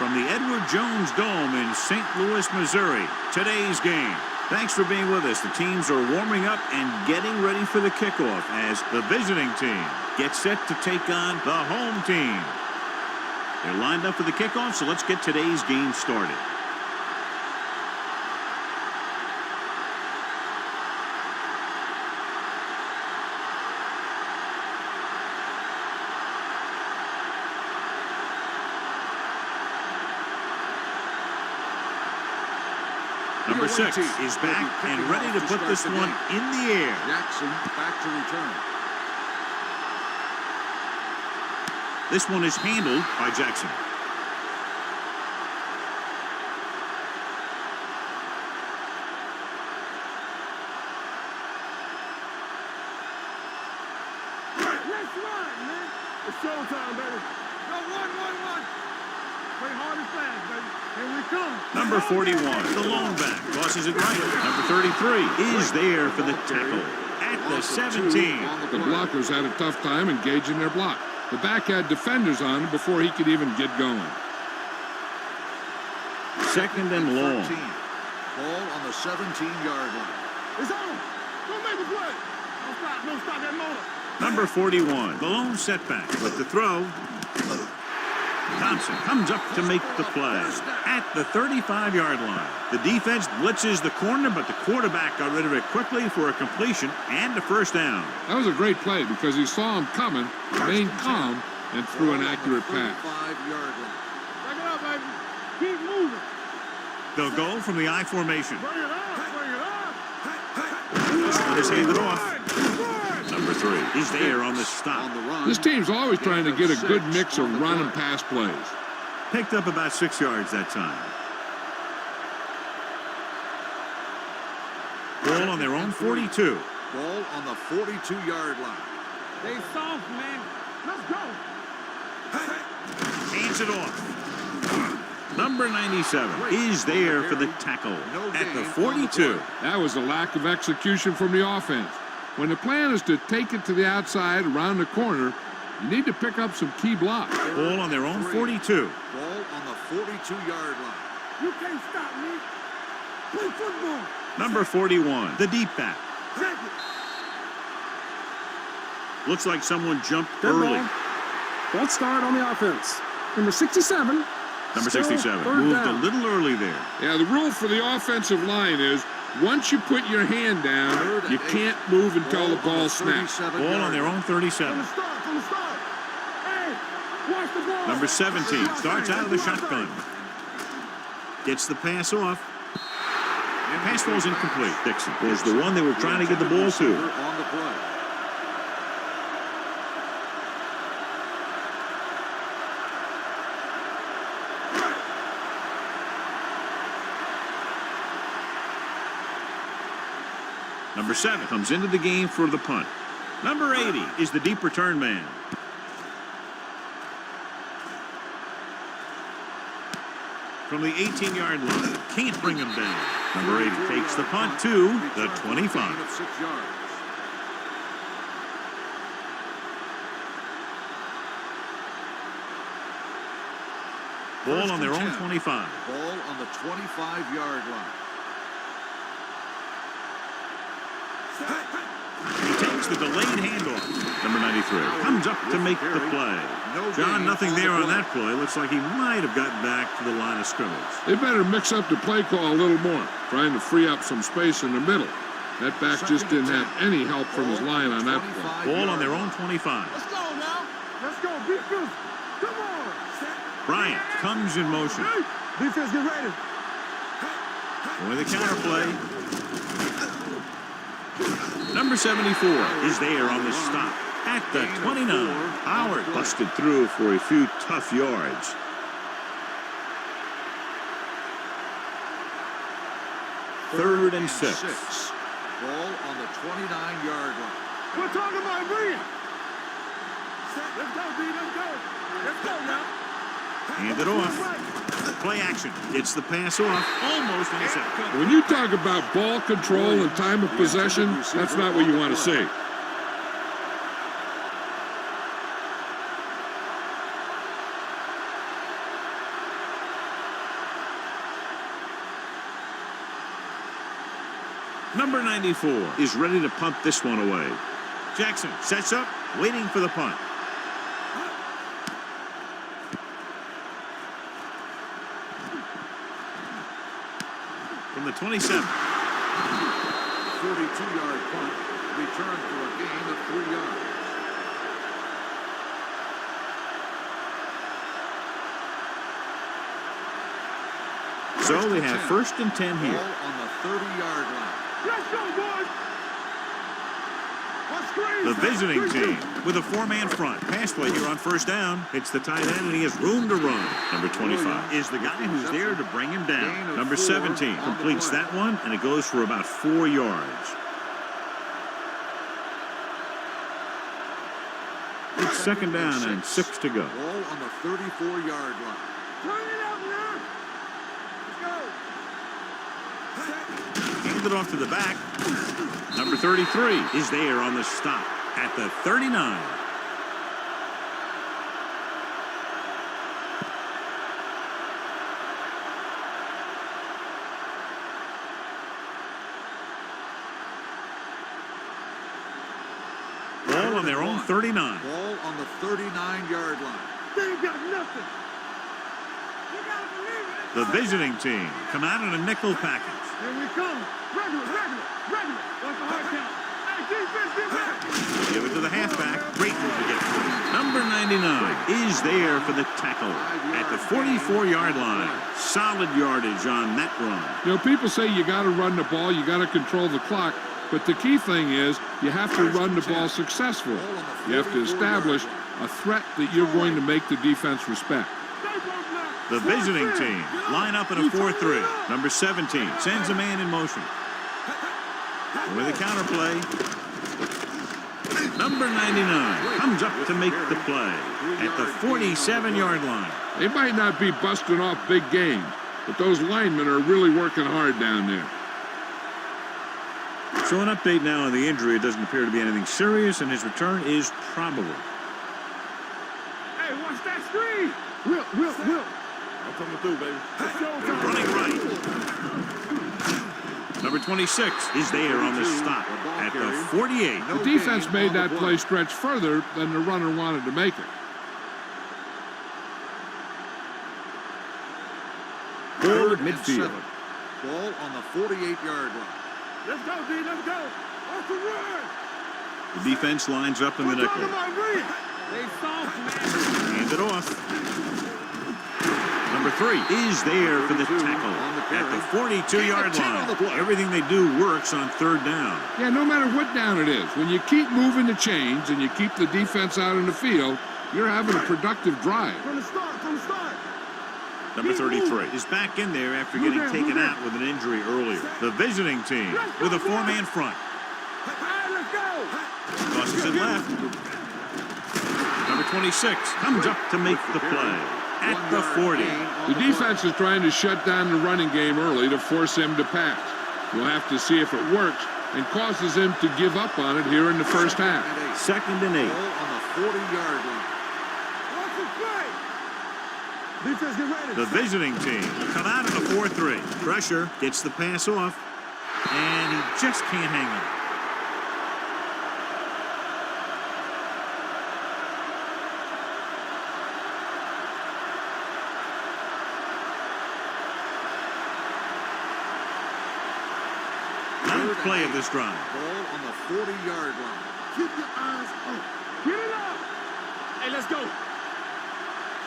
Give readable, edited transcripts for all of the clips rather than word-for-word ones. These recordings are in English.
from the Edward Jones Dome in St. Louis, Missouri. Today's game. Thanks for being with us. The teams are warming up and getting ready for the kickoff as the visiting team gets set to take on the home team. They're lined up for the kickoff, so let's get today's game started. Number 6 is back and ready to put this one in the air. Jackson back to return. This one is handled by Jackson. Let's run, man. It's showtime, baby. Go 1-1-1. Play hard and fast, baby. Here we come. Number 41, the lone back, tosses it right. Number 33 is there for the tackle at the 17. The blockers had a tough time engaging their block. The back had defenders on him before he could even get going. Second and long. Ball on the 17-yard line. It's on. Go make the play. Don't stop that motor. Number 41, the lone setback with the throw. Thompson comes up to make the play at the 35-yard line. The defense blitzes the corner, but the quarterback got rid of it quickly for a completion and a first down. That was a great play because he saw him coming, remained calm, and threw an accurate pass. 35-yard line. Back it up, baby. Keep moving. They'll go from the I formation. Bring it up. Bring it up. This one is handed off. Number 3 is there on the stop. On the run. This team's always trying to get a good mix of run and pass plays. Picked up about 6 yards that time. Ball on their own 42. Ball on the 42-yard line. They soft, man. Let's go. Hands it off. Number 97 is there for the tackle at the 42. That was a lack of execution from the offense. When the plan is to take it to the outside around the corner, you need to pick up some key blocks. Ball on their own 42. Ball on the 42-yard line. You can't stop me. Play football. Number 41, the deep back. Check it. Looks like someone jumped Good early. ball. Let's start on the offense. Number 67. Number Still 67 third moved down. a little early there. Yeah, the rule for the offensive line is once you put your hand down, you can't move until the ball snaps. Ball on their own 37. From the start. Hey, watch the ball. Number 17 starts out of the shotgun. Gets the pass off. And pass falls incomplete. Dixon was the one they were trying to get the ball to. On the play. Number 7 comes into the game for the punt. Number 80 is the deep return man. From the 18-yard line, can't bring him down. Number 80 takes the punt to the 25. 6 yards. Ball on their own 25. Ball on the 25-yard line. He takes the delayed handoff. Number 93 comes up to make the play. John, nothing there on that play. Looks like he might have gotten back to the line of scrimmage. They better mix up the play call a little more, trying to free up some space in the middle. That back just didn't have any help from his line on that play. Ball on their own 25. Let's go now. Let's go. Defense. Come on. Bryant comes in motion. Defense, get ready. With a counter play. Number 74 is there on the stop at the 29. Howard busted through for a few tough yards. Third and 6. Ball on the 29-yard line. We're talking about bringing. Let's go, D. Let's go. Let's go now. Hand it off. Play action. Gets the pass off. Almost intercepted. When you talk about ball control and time of possession, that's not what you want to see. Number 94 is ready to punt this one away. Jackson sets up, waiting for the punt. From the 27. 42-yard punt. Return for a gain of 3 yards. So we have 1st and 10 here. Ball on the 30-yard line. Let's go, boys. The visiting team with a 4-man front. Pass play here on 1st down. Hits the tight end, and he has room to run. Number 25 is the guy who's there to bring him down. Number 17 completes that one, and it goes for about 4 yards. It's 2nd down and 6 to go. Ball on the 34-yard line. Turn it up now. Let's go. Hand it off to the back. Number 33 is there on the stop at the 39. Ball on their own 39. Ball on the 39-yard line. They ain't got nothing. You gotta believe it. The visiting team come out in a nickel package. Here we come. Regular. What's the hard count? Hey, defense, get back. Give it to the halfback. Great move to get through. Number 99 is there for the tackle at the 44-yard line. Solid yardage on that run. You know, people say you got to run the ball, you got to control the clock, but the key thing is you have to run the ball successfully. You have to establish a threat that you're going to make the defense respect. The visiting team line up in a 4-3. Number 17 sends a man in motion. With a counter play. Number 99 comes up to make the play at the 47-yard line. They might not be busting off big games, but those linemen are really working hard down there. So an update now on the injury. It doesn't appear to be anything serious, and his return is probable. Hey, watch that screen. Will. I'm coming through, baby. Running right. Number 26 is there on the stop at the 48. The defense made that play stretch further than the runner wanted to make it. Forward midfield. Ball on the 48-yard line. Let's go, D. Let's go. Off the run. The defense lines up in the nickel. They soft, man. Hand it off. Number 3 is there for the tackle at the 42-yard line. Everything they do works on 3rd down. Yeah, no matter what down it is, when you keep moving the chains and you keep the defense out in the field, you're having a productive drive. From the start. Number 33 is back in there after getting taken out with an injury earlier. The visiting team with a 4-man front. Let's go. Tosses it left. Number 26 comes up to make the play at the 40. The defense is trying to shut down the running game early to force him to pass. We'll have to see if it works and causes him to give up on it here in the first half. 2nd and 8. Ball on the 40-yard line. What's the play? Defense, get ready. The visiting team come out in a 4-3. Pressure gets the pass off, and he just can't hang on. Ninth play of this drive. Ball on the 40-yard line. Keep your eyes open. Get it up. Hey, let's go.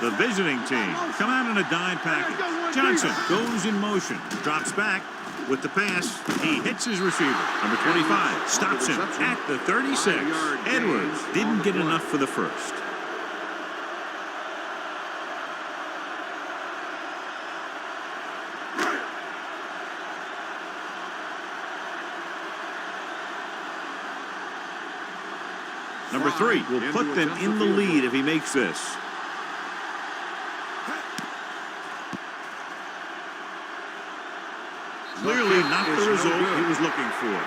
The visiting team come out in a dime package. Johnson goes in motion, drops back with the pass. He hits his receiver. Number 25 stops him at the 36. Edwards didn't get enough for the first. Number 3 will put them in the lead if he makes this. Clearly not the result he was looking for.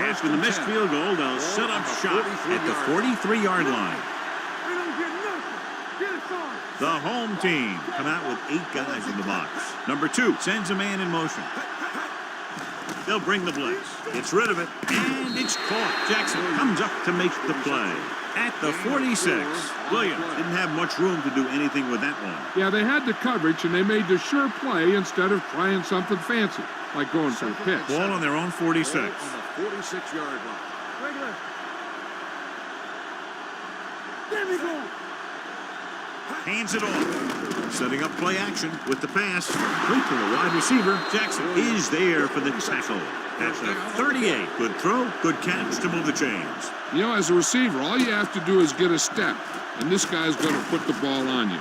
After the missed field goal, they'll set up shop at the 43-yard line. They don't get Get it started. The home team come out with 8 guys in the box. Number 2 sends a man in motion. They'll bring the blitz. Gets rid of it, and it's caught. Jackson comes up to make the play. At the 46, Williams didn't have much room to do anything with that one. Yeah, they had the coverage, and they made the sure play instead of trying something fancy, like going for a pitch. Ball on their own 46. Ball on the 46-yard line. Regular. There we go. Hands it off. Setting up play action with the pass. Quick to the wide receiver. Jackson is there for the tackle. At the 38. Good throw, good catch to move the chains. You know, as a receiver, all you have to do is get a step, and this guy's going to put the ball on you.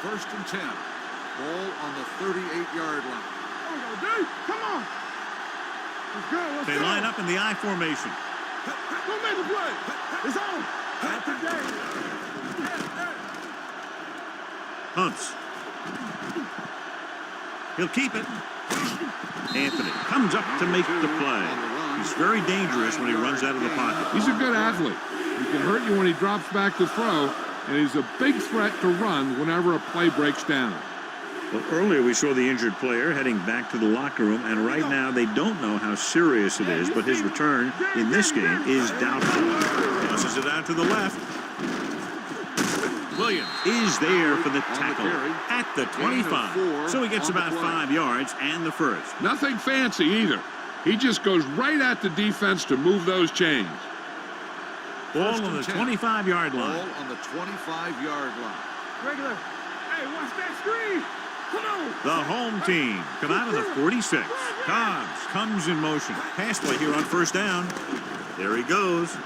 First and 10. Ball on the 38-yard line. There we go, dude. Come on. Let's go. Let's They go. line up in the I formation. Go make the play. It's on. Not today. Hunts. He'll keep it. Anthony comes up to make the play. He's very dangerous when he runs out of the pocket. He's a good athlete. He can hurt you when he drops back to throw, and he's a big threat to run whenever a play breaks down. Well, earlier we saw the injured player heading back to the locker room, and right now they don't know how serious it is, but his return in this game is doubtful. Tosses it out to the left. Williams is there for the tackle at the 25. So he gets about 5 yards and the first. Nothing fancy either. He just goes right at the defense to move those chains. Ball on the 25-yard line. Ball on the 25-yard line. Regular. Hey, watch that screen. Come on. The home team come out of the 46. Cobbs comes in motion. Pass play here on first down. There he goes.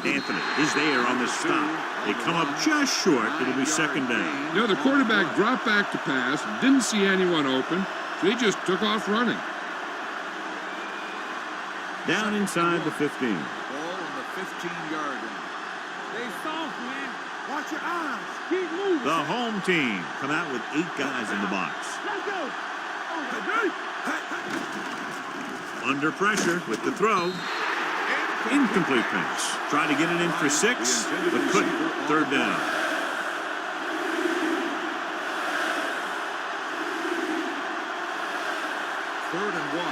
Anthony is there on the stop. They come up just short. It'll be second down. You know, the quarterback dropped back to pass, didn't see anyone open, so he just took off running. Down inside the 15. Ball on the 15-yard line. Stay soft, man. Watch your eyes. Keep moving. The home team come out with 8 guys in the box. Let's go. Oh, dude. Under pressure with the throw. Incomplete pass. Try to get it in for 6, but couldn't. Third down. Third and 1.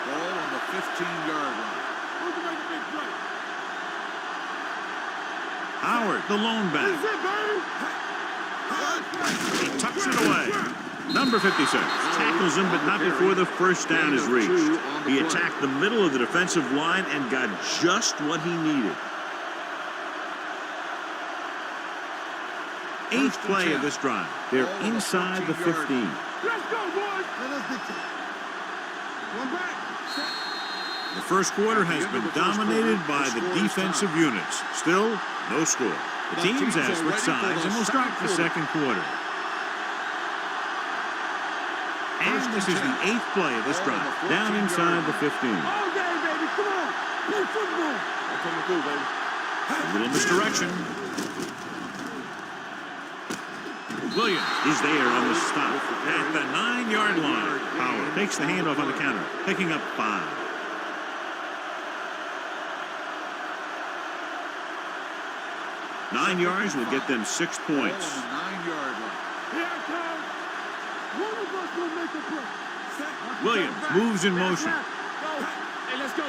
Ball on the 15-yard line. Who's going to make a big play? Howard, the lone back. That's it, baby. He tucks it away. Number 56 tackles him, but not before the first down is reached. He attacked the middle of the defensive line and got just what he needed. 8th play of this drive. They're inside the 15. Let's go, boys. Let us dictate. One back. The first quarter has been dominated by the defensive units. Still, no score. The teams have switched sides and will start the second quarter. And this is the 8th play of this drive. Down inside the 15. All day, baby. Come on. Play football. I'm coming through, baby. A little misdirection. Williams is there on the stop at the 9-yard line. Howard takes the handoff on the counter, picking up 5. Nine yards will get them 6 points. Ball on the 9-yard line. Here it comes. One of us will make a play. Williams moves in motion. Go. Hey, let's go.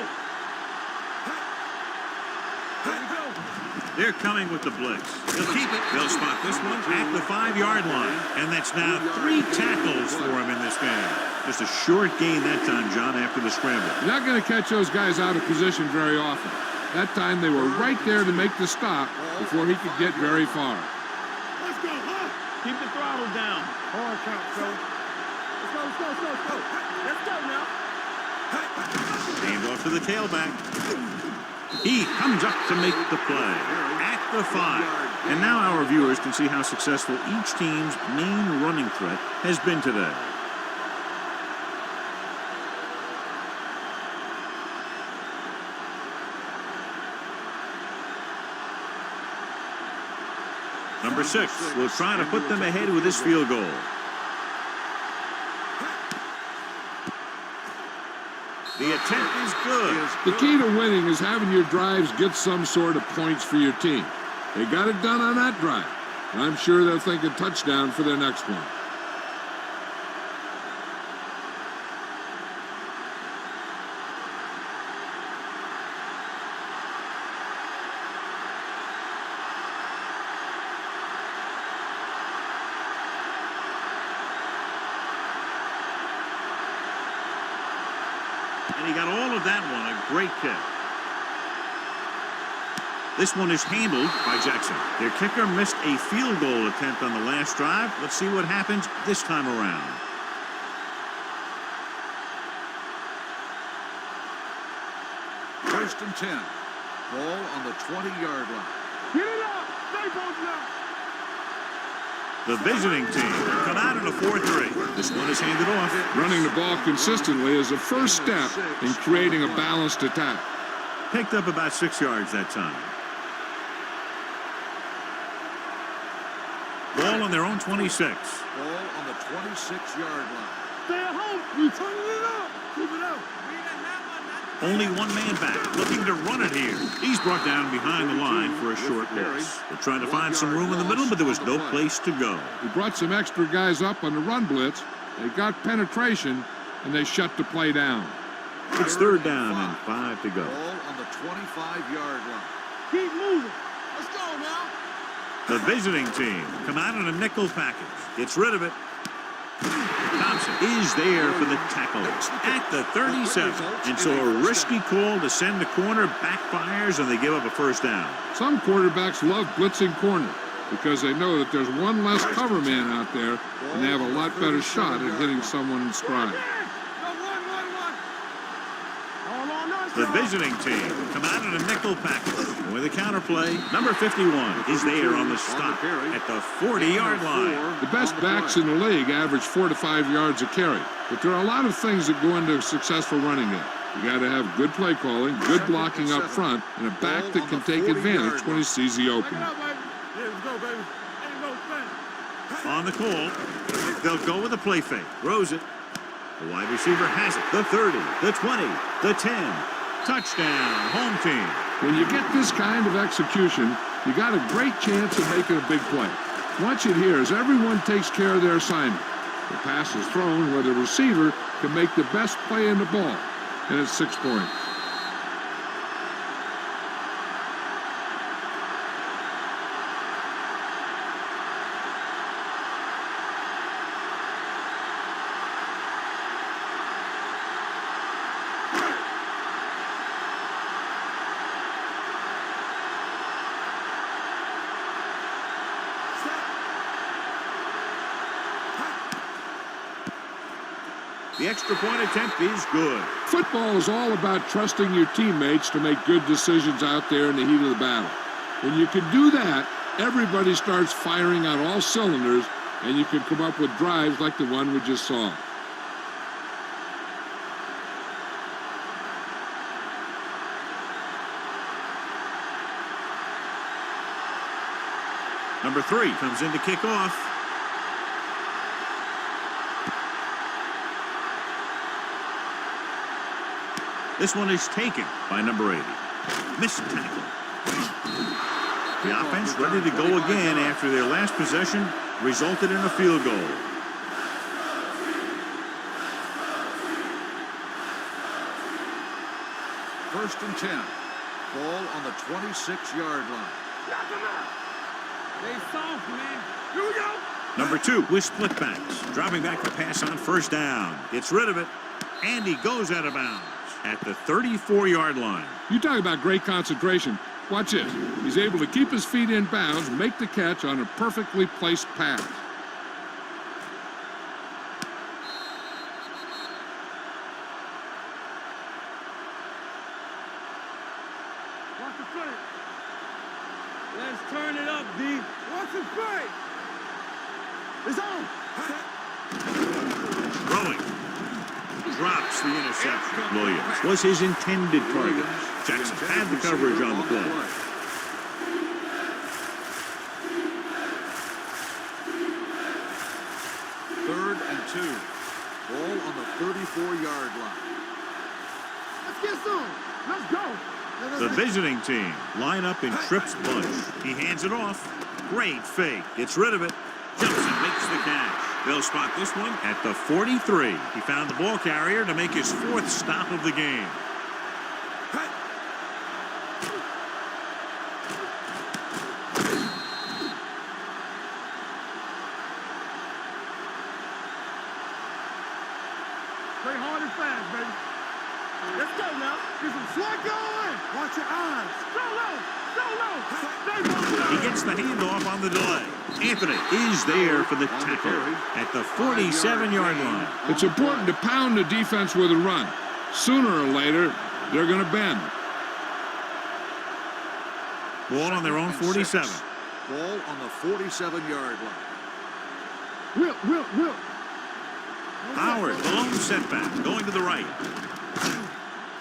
Here we go. They're coming with the blitz. They'll keep it. They'll spot this one at the 5-yard line. And that's now 3 tackles for him in this game. Just a short gain that time, John, after the scramble. You're not going to catch those guys out of position very often. That time they were right there to make the stop before he could get very far. Let's go, huh? Keep the throttle down. Hard count, so. Let's go, let's go, let's go, let's go. Let's go now. Hand off to the tailback. He comes up to make the play at the 5. And now our viewers can see how successful each team's main running threat has been today. Number 6 will try to put them ahead with this field goal. The attempt is good. The key to winning is having your drives get some sort of points for your team. They got it done on that drive. And I'm sure they're thinking touchdown for their next one. And he got all of that one. A great kick. This one is handled by Jackson. Their kicker missed a field goal attempt on the last drive. Let's see what happens this time around. First and 10. Ball on the 20-yard line. Get it up. Stay both now. The visiting team come out in a 4-3. This one is handed off. Running the ball consistently is the first step in creating a balanced attack. Picked up about 6 yards that time. Ball on their own 26. Ball on the 26-yard line. Stay at home. You turning it up. Keep it up. Only one man back, looking to run it here. He's brought down behind the line for a short loss. They're trying to find some room in the middle, but there was no place to go. We brought some extra guys up on the run blitz. They got penetration, and they shut the play down. It's third down and 5 to go. Ball on the 25-yard line. Keep moving. Let's go now. The visiting team come out in a nickel package. Gets rid of it. Thompson is there for the tackle at the 37. And so a risky call to send the corner backfires, and they give up a first down. Some quarterbacks love blitzing corner because they know that there's one less cover man out there, and they have a lot better shot at hitting someone in stride. The visiting team come out in a nickel package with a counter play. Number 51 is there on the stop at the 40-yard line. The best backs in the league average 4 to 5 yards a carry, but there are a lot of things that go into a successful running game. You got to have good play calling, good blocking up front, and a back that can take advantage when he sees the opening. On the call, they'll go with a play fake. Throws it. The wide receiver has it. The 30, the 20, the 10. Touchdown, home team. When you get this kind of execution, you got a great chance of making a big play. Watch it here as everyone takes care of their assignment. The pass is thrown where the receiver can make the best play in the ball, and it's 6 points. The extra point attempt is good. Football is all about trusting your teammates to make good decisions out there in the heat of the battle. When you can do that, everybody starts firing on all cylinders, and you can come up with drives like the one we just saw. Number 3 comes in to kick off. This one is taken by number 80. Missed tackle. The offense ready to go again after their last possession resulted in a field goal. First and 10. Ball on the 26-yard line. They soft, man. Here we go. Number 2 with split backs. Dropping back to pass on first down. Gets rid of it. And he goes out of bounds at the 34-yard line. You talk about great concentration. Watch this. He's able to keep his feet in bounds, make the catch on a perfectly placed pass. Watch the play. Let's turn it up, D. Watch the play. It's on. Throwing. Drops the interception. Williams was his intended target. Jackson had the coverage on the play. Third and 2. Ball on the 34-yard line. Get some. Let's go. The visiting team line up in trips bunch. He hands it off. Great fake. Gets rid of it. Jumps and makes the catch. They'll spot this one at the 43. He found the ball carrier to make his 4th stop of the game. Play hard and fast, baby. Let's go now. Get some slug going. Watch your eyes. Go low. Go low. Stay low. He gets the handoff on the delay. Anthony is there for the tackle at the 47-yard line. It's important to pound the defense with a run. Sooner or later, they're going to bend. Ball on their own 47. Ball on the 47-yard line. Will. Howard, the lone setback, going to the right.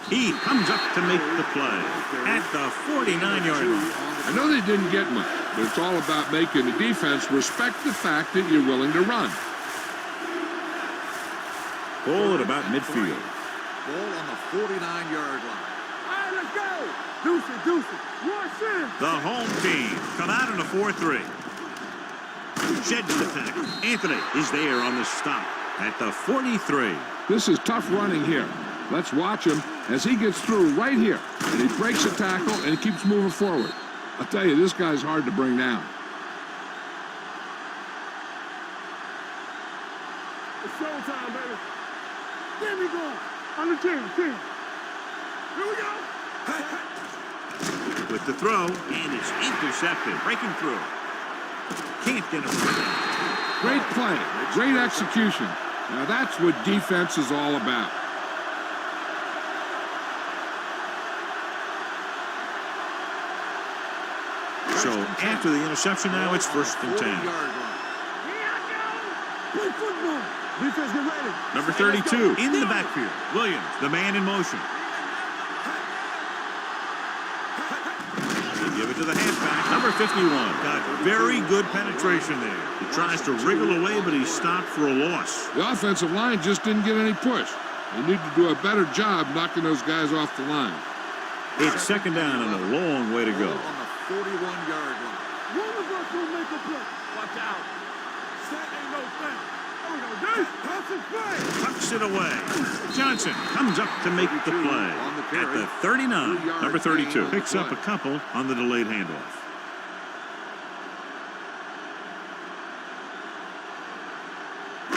He comes up to make the play at the 49-yard line. I know they didn't get much, but it's all about making the defense respect the fact that you're willing to run. Ball at about midfield. Ball on the 49-yard line. All right, let's go. Deuce it. Rush in. The home team come out in a 4-3. Sheds the tackle. Anthony is there on the stop at the 43. This is tough running here. Let's watch him as he gets through right here. And he breaks a tackle and he keeps moving forward. I'll tell you, this guy's hard to bring down. It's showtime, baby. There we go. On the 10. Here we go. With the throw, and it's intercepted. Breaking through. Can't get him. Great play. Great execution. Now that's what defense is all about. So after the interception now, it's 1st and 10. Here I go. Play football. Defense, get ready. Number 32 in the backfield. Williams, the man in motion. They give it to the halfback. Number 51 got very good penetration there. He tries to wriggle away, but he's stopped for a loss. The offensive line just didn't get any push. They need to do a better job knocking those guys off the line. It's 2nd down and a long way to go. On the 41-yard line. One of us will make a play. Watch out. That ain't no thing. Oh, no, pass and play. Tucks it away. Johnson comes up to make the play at the 39. Number 32 picks up a couple on the delayed handoff.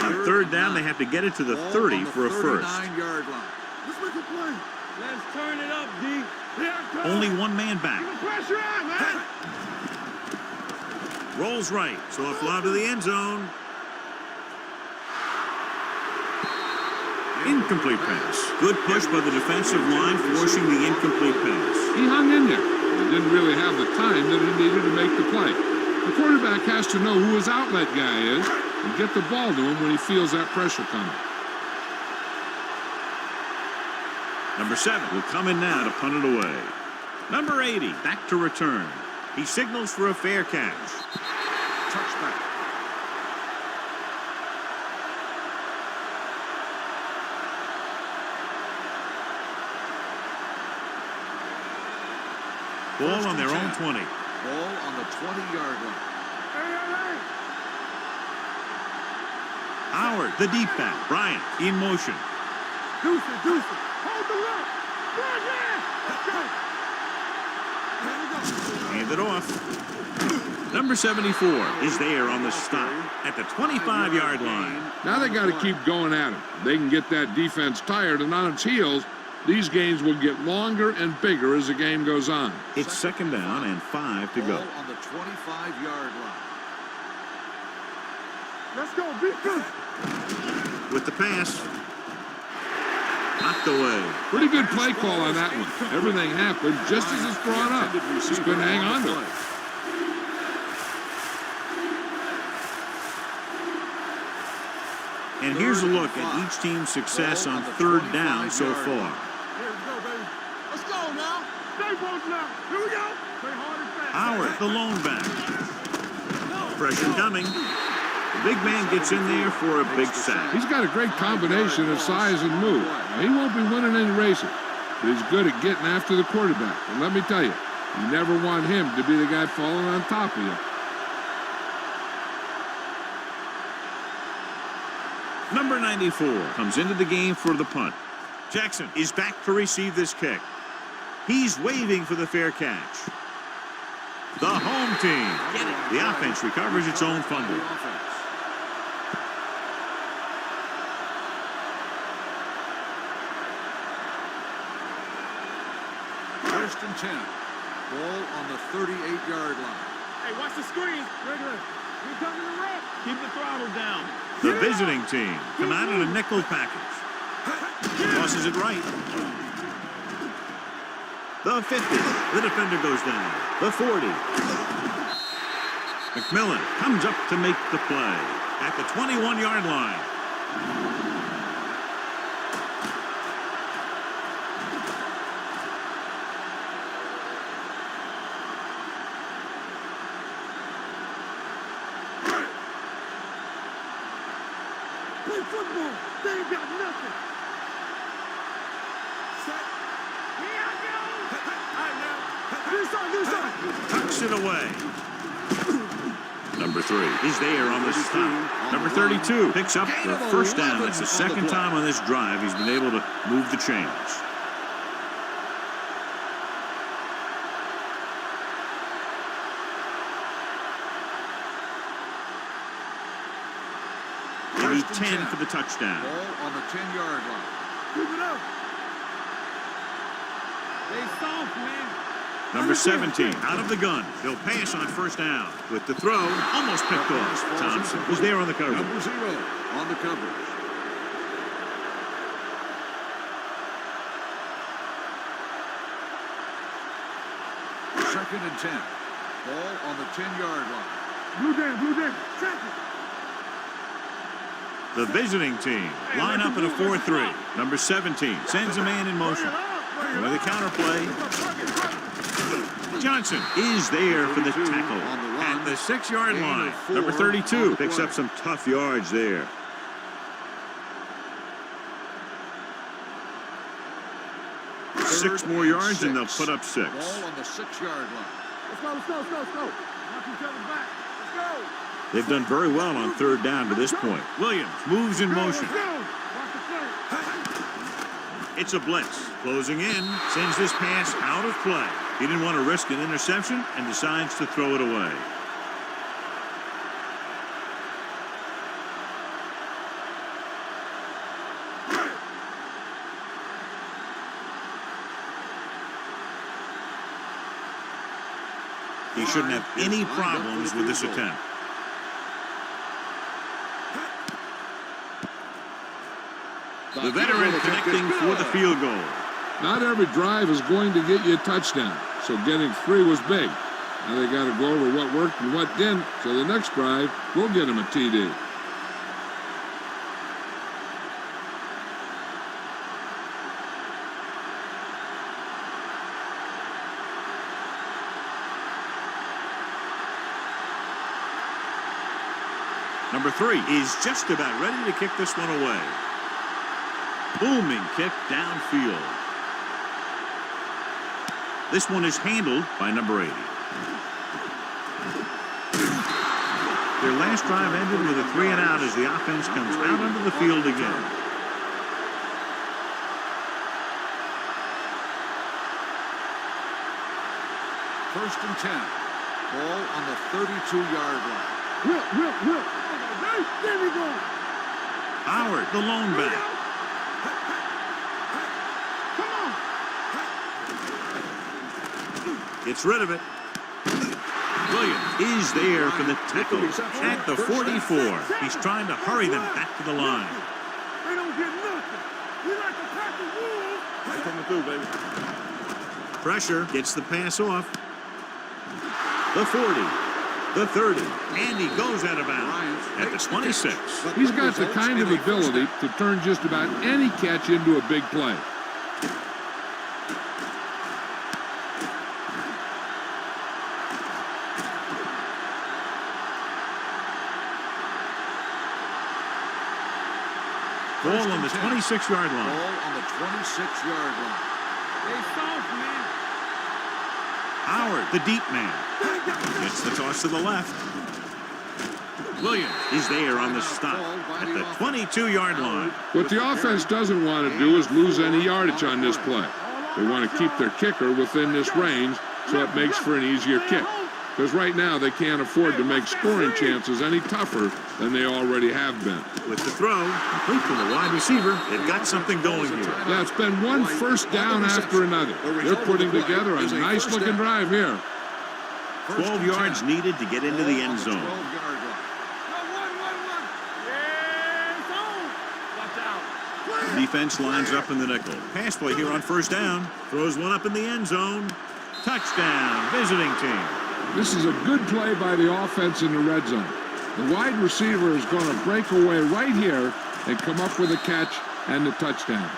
On 3rd down, they have to get it to the 30 for a first. 39-yard line. Let's make a play. Let's turn it up, D. Here it comes. Only one man back. Get the pressure on, man. Rolls right, so it'll fly to the end zone. Incomplete pass. Good push by the defensive line, forcing the incomplete pass. He hung in there. He didn't really have the time that he needed to make the play. The quarterback has to know who his outlet guy is and get the ball to him when he feels that pressure coming. Number 7 will come in now to punt it away. Number 80 back to return. He signals for a fair catch. Touchback. Ball on their own 20. Ball on the 20-yard line. Hey. Howard, the deep back. Bryant in motion. Deuce it. Hold the look. Plug in. Let's go. Hand it off. Number 74 is there on the stop at the 25-yard line. Now they got to keep going at him. They can get that defense tired and on its heels. These games will get longer and bigger as the game goes on. It's 2nd down and 5 to go. Ball on the 25-yard line. Let's go. Be good. With the pass. Knocked away. Pretty good play call on that one. Everything happened just as it's brought up. Just couldn't hang on to it. And here's a look at each team's success on 3rd down so far. Here we go, baby. Let's go now. Stay both now. Here we go. Play hard and fast. Howard, the lone back. Pressure coming. The big man gets in there for a big sack. He's got a great combination of size and move. He won't be winning any races. but he's good at getting after the quarterback. And let me tell you, you never want him to be the guy falling on top of you. Number 94 comes into the game for the punt. Jackson is back to receive this kick. He's waving for the fair catch. The home team get it. The offense recovers its own fumble. First and 10. Ball on the 38-yard line. Hey, watch the screen. Regular. You're coming to the rope. Keep the throttle down. The visiting team come out in a nickel package. Crosses it right. The 50. The defender goes down. The 40. McMillan comes up to make the play at the 21-yard line. Play football. They ain't got nothing. Set. Here I go. All right, now. Tucks it away. Number 3 is there on the stop. Number 32 picks up the first down. It's the second time on this drive he's been able to move the chains. They need 10 for the touchdown. Ball on the 10-yard line. Keep it up. Stay soft, man. Number 17 out of the gun. They'll pass on first down. With the throw, almost picked off. Thompson was there on the coverage. Number 0 on the coverage. Second and 10. Ball on the 10-yard line. Blue down. Check it. The visiting team line up in a 4-3. Number 17 sends a man in motion. With a counterplay, Johnson is there for the tackle at the 6-yard line. Number 32 picks up some tough yards there. Six more yards and they'll put up 6. Ball on the 6-yard line. Let's go. Watch each other back. Let's go. They've done very well on third down to this point. Williams moves in motion. Let's go. Watch the play. It's a blitz. Closing in, sends this pass out of play. He didn't want to risk an interception and decides to throw it away. He shouldn't have any problems with this attempt. The veteran connecting for the field goal. Not every drive is going to get you a touchdown, so getting 3 was big. Now they got to go over what worked and what didn't, so the next drive will get them a TD. Number 3 is just about ready to kick this one away. Booming kick downfield. This one is handled by number 80. Their last drive ended with a 3-and-out as the offense comes out onto the field again. First and 10. Ball on the 32-yard line. Will. There we go. Howard, the lone back. Gets rid of it. Williams is there for the tackle at the 44. He's trying to hurry them back to the line. They don't get nothing. We like a pack of wolves. They're coming through, baby. Pressure gets the pass off. The 40, the 30, and he goes out of bounds at the 26. He's got the kind of ability to turn just about any catch into a big play. Ball on the 26-yard line. Ball on the 26-yard line. Stay soft, man. Howard, the deep man. Gets the toss to the left. Williams is there on the stop at the 22-yard line. What the offense doesn't want to do is lose any yardage on this play. They want to keep their kicker within this range so it makes for an easier kick. Because right now they can't afford to make scoring chances any tougher than they already have been. With the throw, complete to the wide receiver, they've got something going here. Yeah, it's been one first down after another. They're putting together a nice-looking drive here. 12 yards needed to get into the end zone. The defense lines up in the nickel. Pass play here on first down. Throws one up in the end zone. Touchdown, visiting team. This is a good play by the offense in the red zone. The wide receiver is going to break away right here and come up with a catch and the touchdown.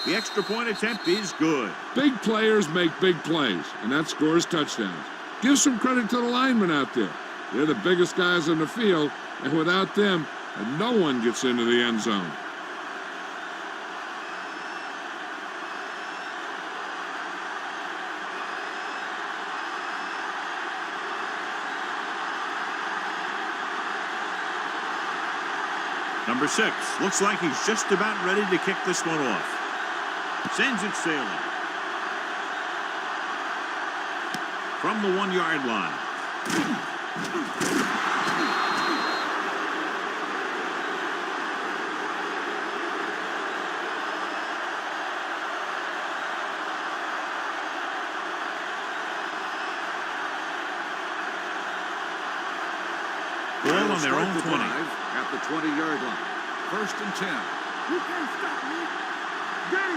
The extra point attempt is good. Big players make big plays, and that scores touchdowns. Give some credit to the linemen out there. They're the biggest guys on the field, and without them, no one gets into the end zone. Number 6 looks like he's just about ready to kick this one off. Sends it sailing. From the 1-yard line. Ball on their own 20. At the 20-yard line. First and 10. You can't stop me. Danny.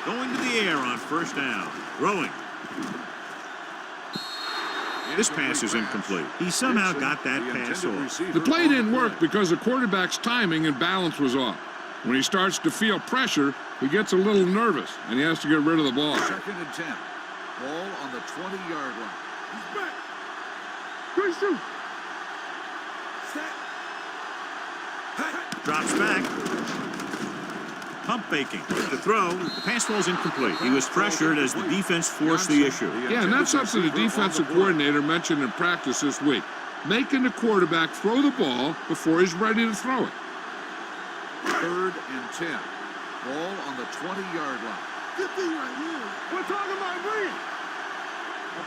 Going to the air on first down. Throwing. This pass is incomplete. He somehow got that pass off. The play didn't work because the quarterback's timing and balance was off. When he starts to feel pressure, he gets a little nervous, and he has to get rid of the ball. Second and 10. Ball on the 20-yard line. He's back. Good shoot. Drops back. Pump faking. The throw. The pass ball's incomplete. He was pressured as the defense forced the issue. Yeah, and that's something the defensive coordinator mentioned in practice this week. Making the quarterback throw the ball before he's ready to throw it. Third and 10. Ball on the 20-yard line. 50 right here. We're talking about green.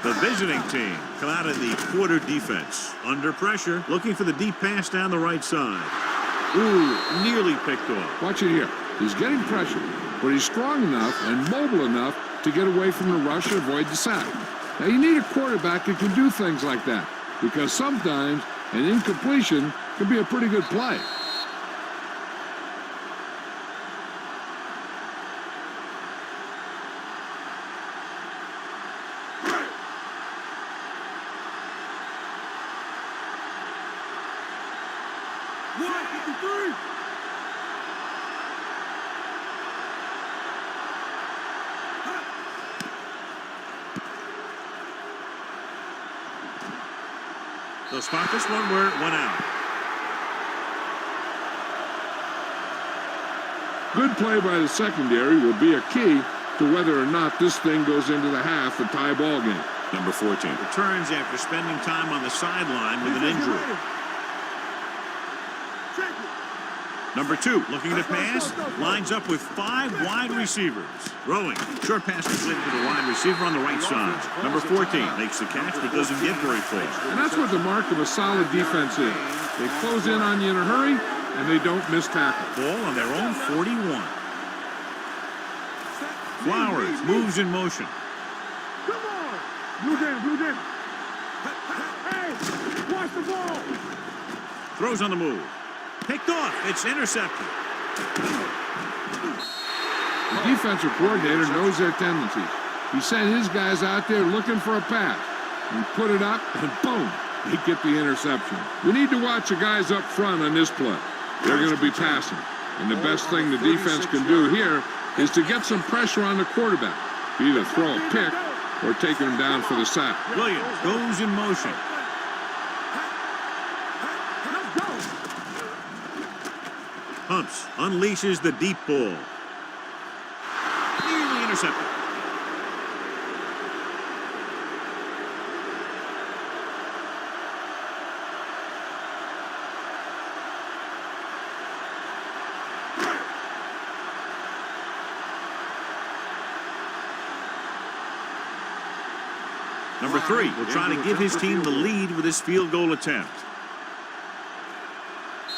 The visiting team come out of the quarter defense. Under pressure, looking for the deep pass down the right side. Ooh, nearly picked off. Watch it here. He's getting pressure, but he's strong enough and mobile enough to get away from the rush and avoid the sack. Now, you need a quarterback that can do things like that, because sometimes an incompletion can be a pretty good play. They'll spot this one where it went out. Good play by the secondary will be a key to whether or not this thing goes into the half, a tie ball game. Number 14 returns after spending time on the sideline with an injury. Number 2 looking to pass, lines up with 5 wide receivers. Throwing. Short pass completed to the wide receiver on the right side. Number 14 makes the catch but doesn't get very far. And that's what the mark of a solid defense is. They close in on you in a hurry, and they don't miss tackle. Ball on their own 41. Flowers moves in motion. Come on. Blue down. Hey, watch the ball. Throws on the move. Picked off. It's intercepted. The defensive coordinator knows their tendencies. He sent his guys out there looking for a pass. And put it up, and boom, they get the interception. We need to watch the guys up front on this play. They're going to be passing. And the best thing the defense can do here is to get some pressure on the quarterback. Either throw a pick or take him down for the sack. Williams goes in motion. Pumps, unleashes the deep ball. Nearly intercepted. Number 3 will try to give his team the lead with this field goal attempt.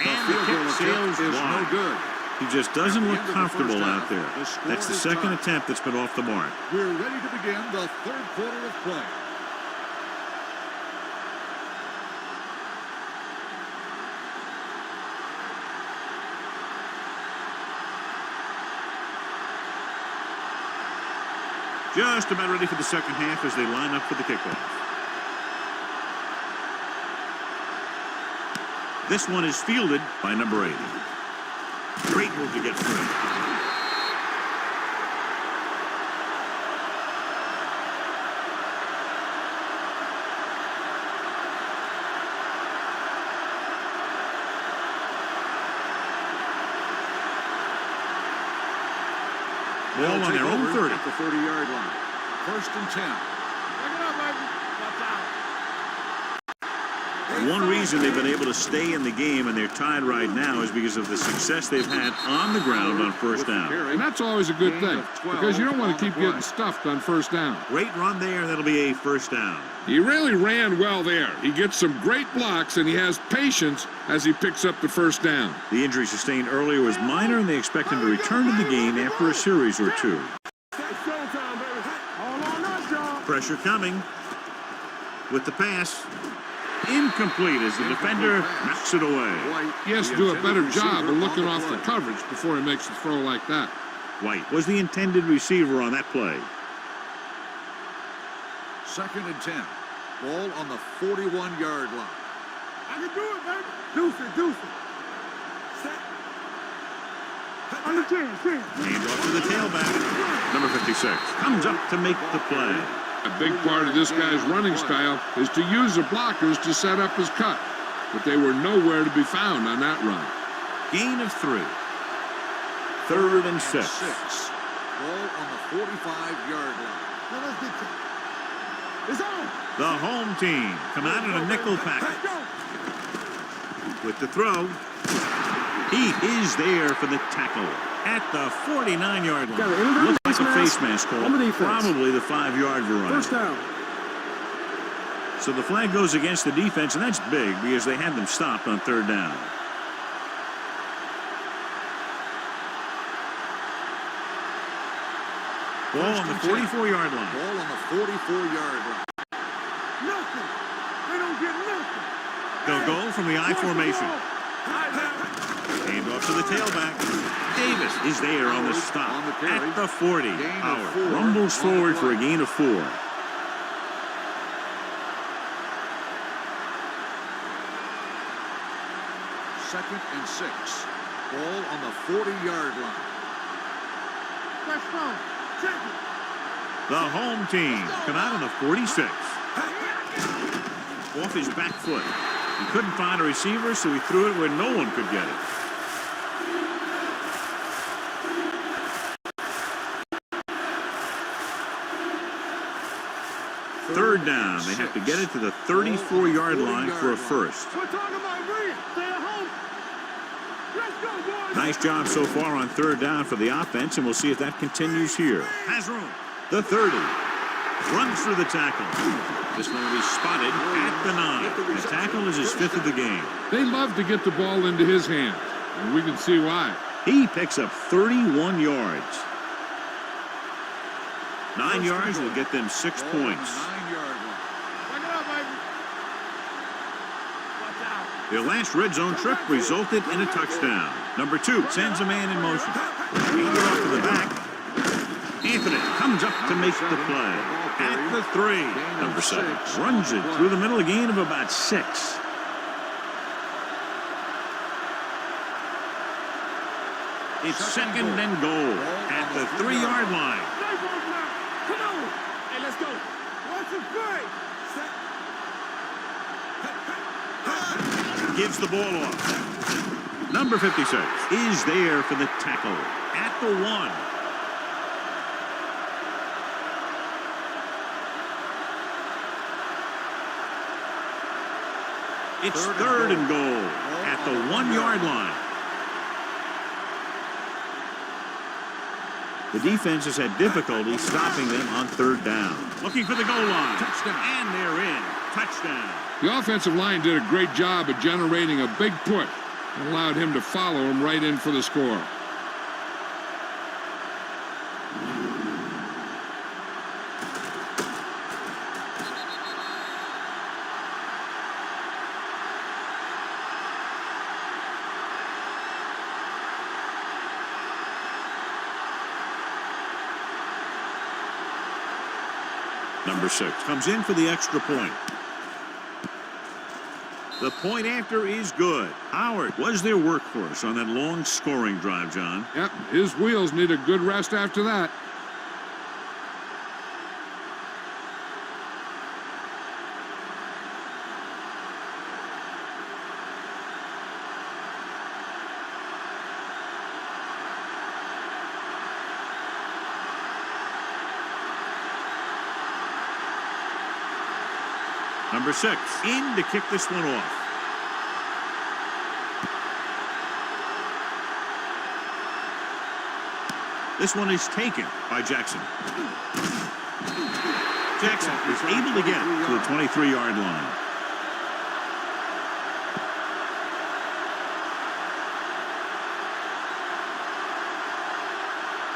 And the kick sails wide. No good. He just doesn't look comfortable out there. That's the second attempt that's been off the mark. We're ready to begin the third quarter of play. Just about ready for the second half as they line up for the kickoff. This one is fielded by number 80. Great move to get through. Ball on their own 30. At the 30-yard line. First and 10. One reason they've been able to stay in the game and they're tied right now is because of the success they've had on the ground on first down. And that's always a good thing, because you don't want to keep getting stuffed on first down. Great run there. That'll be a first down. He really ran well there. He gets some great blocks, and he has patience as he picks up the first down. The injury sustained earlier was minor, and they expect him to return to the game after a series or two. Pressure coming with the pass. Incomplete as the defender knocks it away. He has to do a better job of looking off the coverage before he makes a throw like that. White was the intended receiver on that play. Second and 10. Ball on the 41-yard line. I can do it, baby. Deuce it. Set. On the 10. Hand off to the tailback. Number 56 comes up to make the play. A big part of this guy's running style is to use the blockers to set up his cut, but they were nowhere to be found on that run. Gain of 3. Third and 6. Ball on the 45-yard line. Now let's get to it. It's on. The home team come out in a nickel package. With the throw, he is there for the tackle at the 49-yard line. Looks like a face mask call, probably the 5-yard variety. First down. So the flag goes against the defense, and that's big because they had them stopped on third down. Ball on the 44-yard line. Ball on the 44-yard line. Nothing. They don't get nothing. They'll go from the I formation. Hand off to the tailback. Davis is there on the stop at the 40. Howard rumbles forward for a gain of 4. Second and 6. Ball on the 40-yard line. Let's go. Check it. The home team come out on the 46. Off his back foot. He couldn't find a receiver, so he threw it where no one could get it. Third down. They have to get it to the 34-yard line for a first. We're talking about Reed. Stay at home. Let's go, boys. Nice job so far on third down for the offense, and we'll see if that continues here. Has room. The 30. Runs through the tackle. This one will be spotted at the 9. The tackle is his 5th of the game. They love to get the ball into his hands, and we can see why. He picks up 31 yards. 9 yards will get them 6 points. 9-yard line. Check it out, baby. Watch out. Their last red zone trip resulted in a touchdown. Number 2 sends a man in motion. Hand it off to the back. Anthony comes up to make the play. At the 3. Number 7 runs it through the middle, a gain of about 6. It's second and goal at the 3-yard line. Come on. Hey, let's go. Watch the play. Gives the ball off. Number 56 is there for the tackle at the 1. It's third and goal at the 1-yard line. The defense has had difficulty stopping them on third down. Looking for the goal line. Touchdown. And they're in. Touchdown. The offensive line did a great job of generating a big push and allowed him to follow him right in for the score. Number 6 comes in for the extra point. The point after is good. Howard was their workhorse on that long scoring drive, John. Yep, his wheels need a good rest after that. Number 6 in to kick this one off. This one is taken by Jackson. Jackson is able to get to the 23-yard line.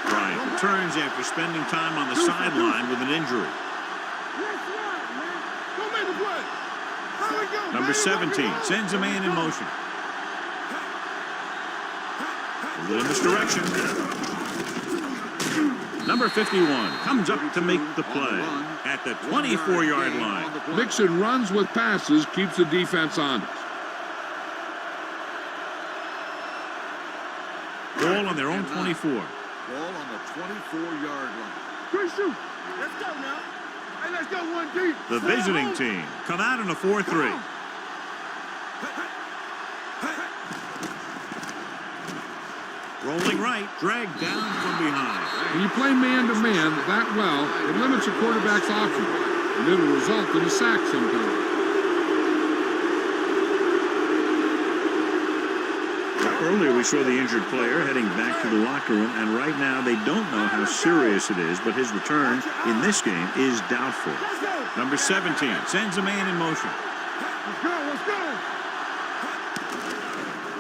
Bryant returns after spending time on the sideline with an injury. Number 17 sends a man in motion. A little misdirection. Number 51 comes up to make the play at the 24-yard line. Mixon runs with passes, keeps the defense honest. Ball on their own 24. Ball on the 24-yard line. Good shoot. Let's go now. Hey, let's go one deep. The visiting team come out in a 4-3. Rolling right, dragged down from behind. When you play man-to-man that well, it limits a quarterback's options, and it'll result in a sack sometimes. Earlier we saw the injured player heading back to the locker room, and right now they don't know how serious it is, but his return in this game is doubtful. Number 17 sends a man in motion. Let's go, let's go.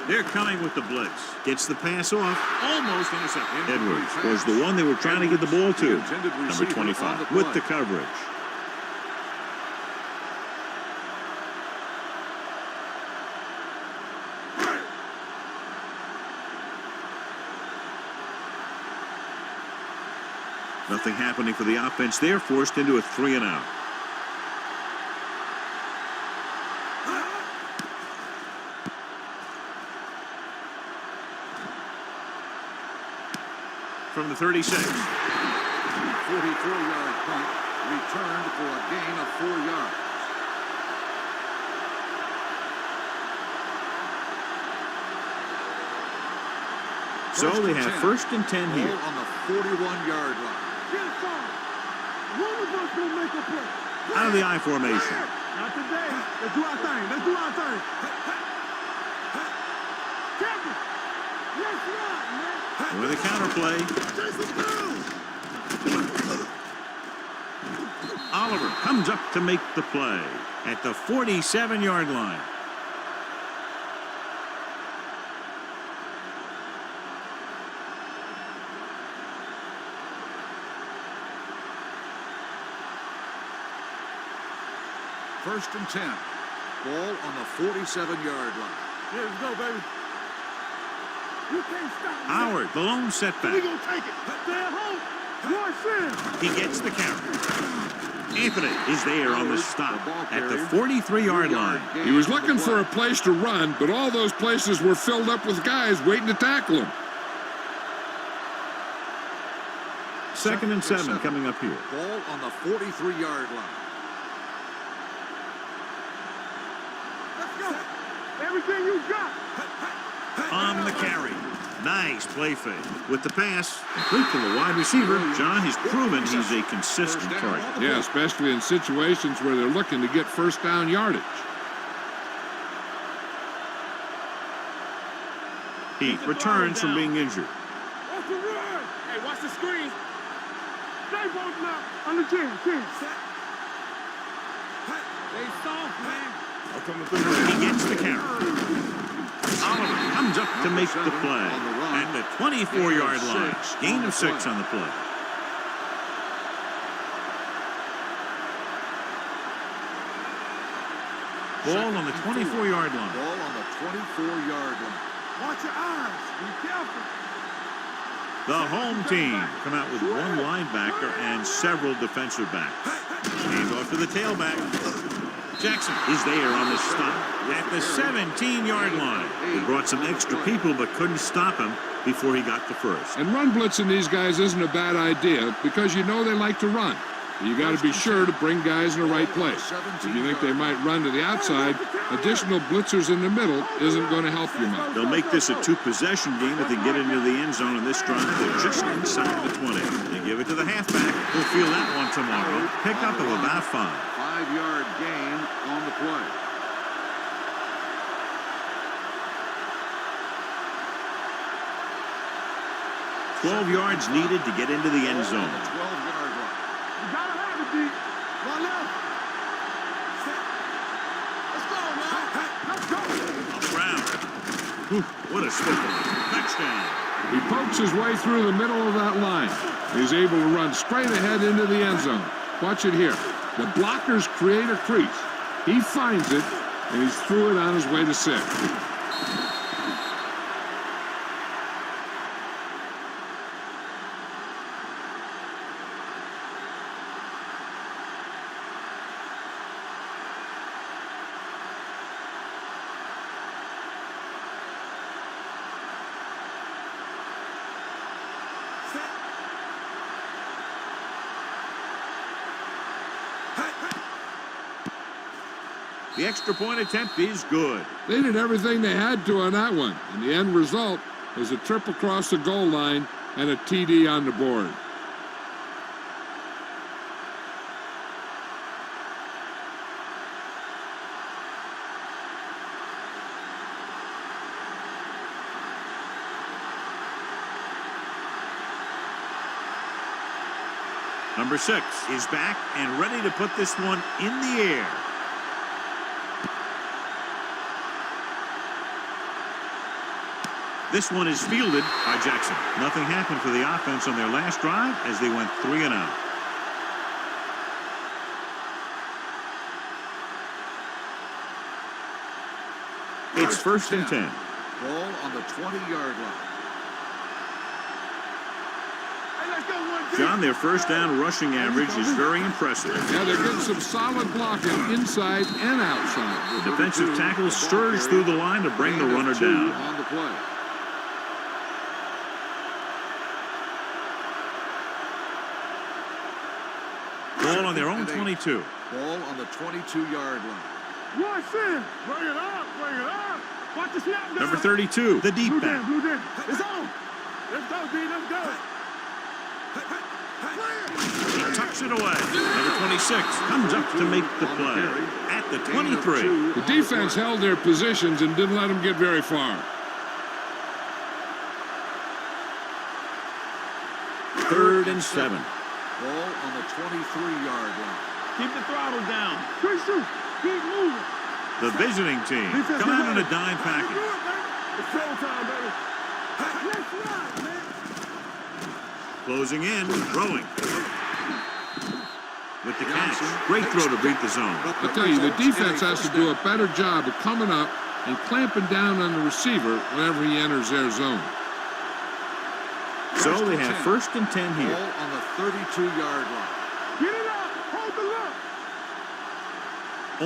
They're coming with the blitz. Gets the pass off, almost intercepted. Edwards was the one they were trying to get the ball to. Number 25 with the coverage. Nothing happening for the offense. They're forced into a 3-and-out. From the 36. 44-yard punt, returned for a gain of 4 yards. So they have first and 10 here. Ball on the 41-yard line. Out of the I formation. Not today. Let's do our thing. Let's do our thing. With a counterplay. Oliver comes up to make the play at the 47-yard line. First and 10. Ball on the 47-yard line. Yeah, let's go, baby. You can't stop me. Howard, the lone setback. We gonna take it. Stay at home. Watch in. He gets the count. Anthony is there on the stop at the 43-yard line. He was looking for a place to run, but all those places were filled up with guys waiting to tackle him. 2nd and 7 coming up here. Ball on the 43-yard line. Let's go. Everything you got. On the carry. Nice play fake. With the pass, complete to the wide receiver. John has proven he's a consistent target. Yeah, especially in situations where they're looking to get first down yardage. He returns from being injured. Watch the run. Hey, watch the screen. Stay both now. On the 10. Stay soft, man. He gets the carry. Oliver comes up to make the play at the 24-yard line. Gain of 6 on the play. Ball on the 24-yard line. Ball on the 24-yard line. Watch your eyes. Be careful. The home team come out with one linebacker and several defensive backs. Hand off to the tailback. Jackson is there on the stop at the 17-yard line. He brought some extra people but couldn't stop him before he got the first. And run blitzing these guys isn't a bad idea because you know they like to run. You got to be sure to bring guys in the right place. If you think they might run to the outside, additional blitzers in the middle isn't going to help you much. They'll make this a 2-possession game if they get into the end zone in this drive. They're just inside the 20. They give it to the halfback. He'll feel that one tomorrow. Pickup of about 5. 5-yard gain on the play. $12 yards needed to get into the end zone. 12-yard line. You gotta have it, D. One left. Let's go, man. Let's go. Brown. Whew, what a spoken touchdown. He pokes his way through the middle of that line. He's able to run straight ahead into the end zone. Watch it here. The blockers create a crease. He finds it, and he's through it on his way to 6. The extra point attempt is good. They did everything they had to on that one, and the end result was a trip across the goal line and a TD on the board. Number 6 is back and ready to put this one in the air. This one is fielded by Jackson. Nothing happened for the offense on their last drive as they went 3 and out. It's 1st and 10. Ball on the 20-yard line. Hey, let's go, 1-2. John, their first down rushing average is very impressive. Yeah, they're getting some solid blocking inside and outside. The defensive tackle surged through the line to bring the runner down. On the play. Ball on their own 22. Ball on the 22-yard line. One sin. Bring it up. Bring it up. Watch the snap down. Number 32, the deep Blue back. down. Blue down. It's on. Let's go, D. Let's go. He tucks it away. Number 26 comes up to make the play at the 23. The defense held their positions and didn't let them get very far. 3rd and 7. Ball on the 23-yard line. Keep the throttle down. Quick shoot. Keep moving. The visiting team Defense, come out in get a dime ready. package. It's showtime, baby. Let's ride, man. Closing in, throwing. With the catch. Great throw to beat the zone. I tell you, the defense has to do a better job of coming up and clamping down on the receiver whenever he enters their zone. So they have 1st and 10 here. Ball on the 32-yard line. Get it up. Hold the look.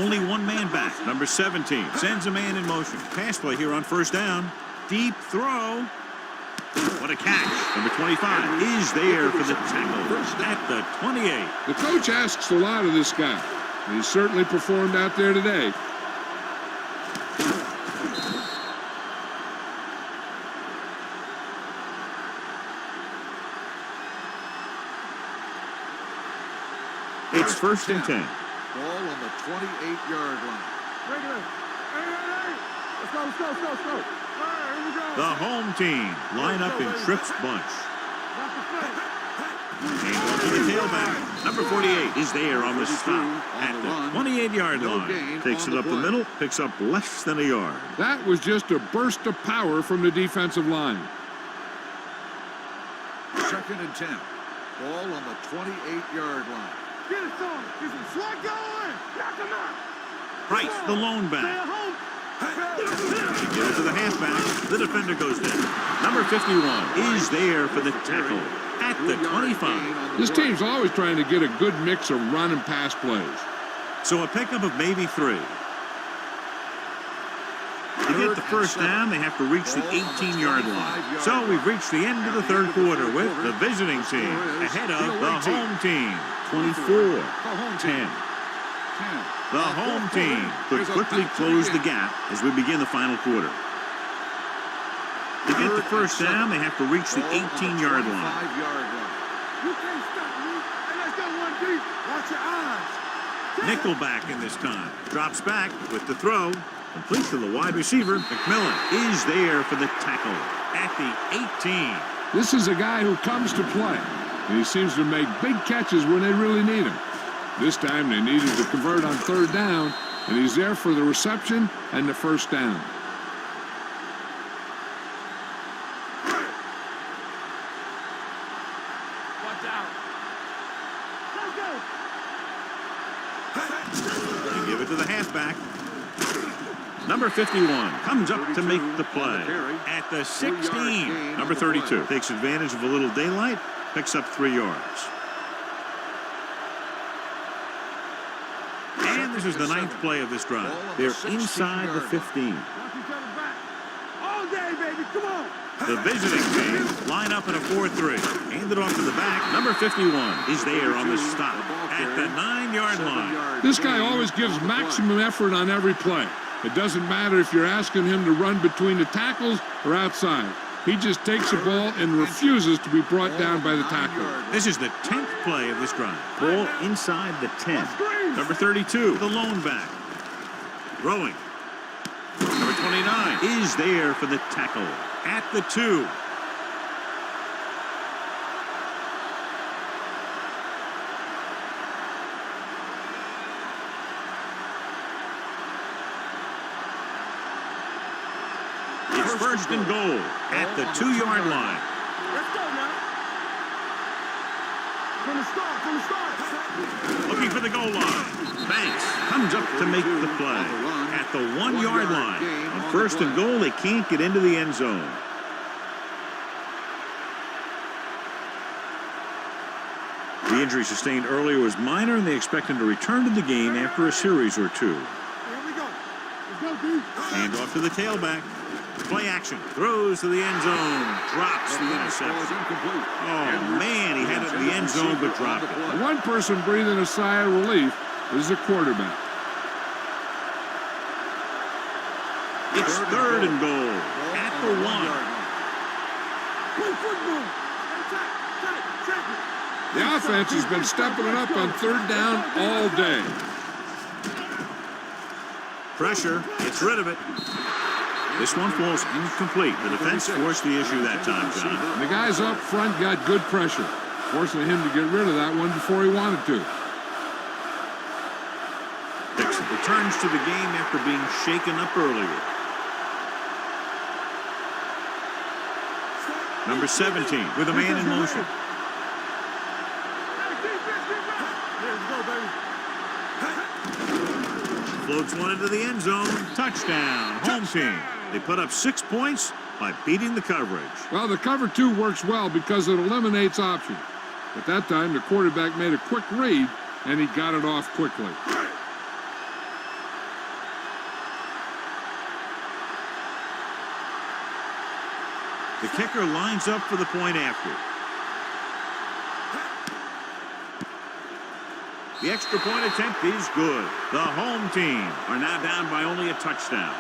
Only one man back. Number 17 sends a man in motion. Pass play here on 1st down. Deep throw. What a catch. Number 25 is there for the tackle at the 28. The coach asks a lot of this guy, and he certainly performed out there today. It's first and 10. Ball on the 28-yard line. Regular. Hey. Let's go. All right, here we go. The home team line up in trips bunch. Watch the fake. And off to the tailback. Number 48 is there on the stop at the 28-yard line. Takes it up the middle, picks up less than a yard. That was just a burst of power from the defensive line. Second and 10. Ball on the 28-yard line. Get it, son. Get some slug going. Knock him out. Price, the lone Stay back. at home. Give it to the halfback. The defender goes down. Number 51 is there for the tackle at the 25. This team's always trying to get a good mix of run and pass plays. So a pickup of maybe 3. To get the first down, they have to reach the 18-yard line. So we've reached the end of the third quarter with the visiting team ahead of the home team. 24-10. The home team could quickly close the gap as we begin the final quarter. To get the first down, they have to reach the 18-yard line. You can't stop me. Hey, let's go one deep. Watch your eyes. Nickelback in this time. Drops back with the throw. Complete to the wide receiver. McMillan is there for the tackle at the 18. This is a guy who comes to play, and he seems to make big catches when they really need him. This time they needed to convert on third down, and he's there for the reception and the first down. Watch out. Let's go. And give it to the halfback. Number 51 comes up to make the play at the 16. Number 32 takes advantage of a little daylight, picks up 3 yards. And this is the 9th play of this drive. They're inside the 15. Watch each other back. All day, baby. Come on. The visiting team line up in a 4-3. Hand it off to the back. Number 51 is there on the stop at the 9-yard line. This guy always gives maximum effort on every play. It doesn't matter if you're asking him to run between the tackles or outside. He just takes the ball and refuses to be brought down by the tackler. This is the 10th play of this drive. Ball inside the 10. Number 32, the lone back. Throwing. Number 29 is there for the tackle at the 2. It's first and goal at the 2-yard line. Let's go now. From the start. Looking for the goal line. Banks comes up to make the play at the 1-yard line. On first and goal, they can't get into the end zone. The injury sustained earlier was minor, and they expect him to return to the game after a series or 2. Here we go. Let's go, D. Hand off to the tailback. Play action. Throws to the end zone. Drops the interception. Oh, man, he had it in the end zone but dropped it. The one person breathing a sigh of relief is the quarterback. It's third and goal at the 1. Play football. Check it. The offense has been stepping it up on third down all day. Pressure. Gets rid of it. This one falls incomplete. The defense forced the issue that time, John. And the guys up front got good pressure, forcing him to get rid of that one before he wanted to. Dixon returns to the game after being shaken up earlier. Number 17 with a man in motion. Floats one into the end zone. Touchdown. Home team. They put up 6 points by beating the coverage. Well, the cover 2 works well because it eliminates options. At that time, the quarterback made a quick read, and he got it off quickly. The kicker lines up for the point after. The extra point attempt is good. The home team are now down by only a touchdown.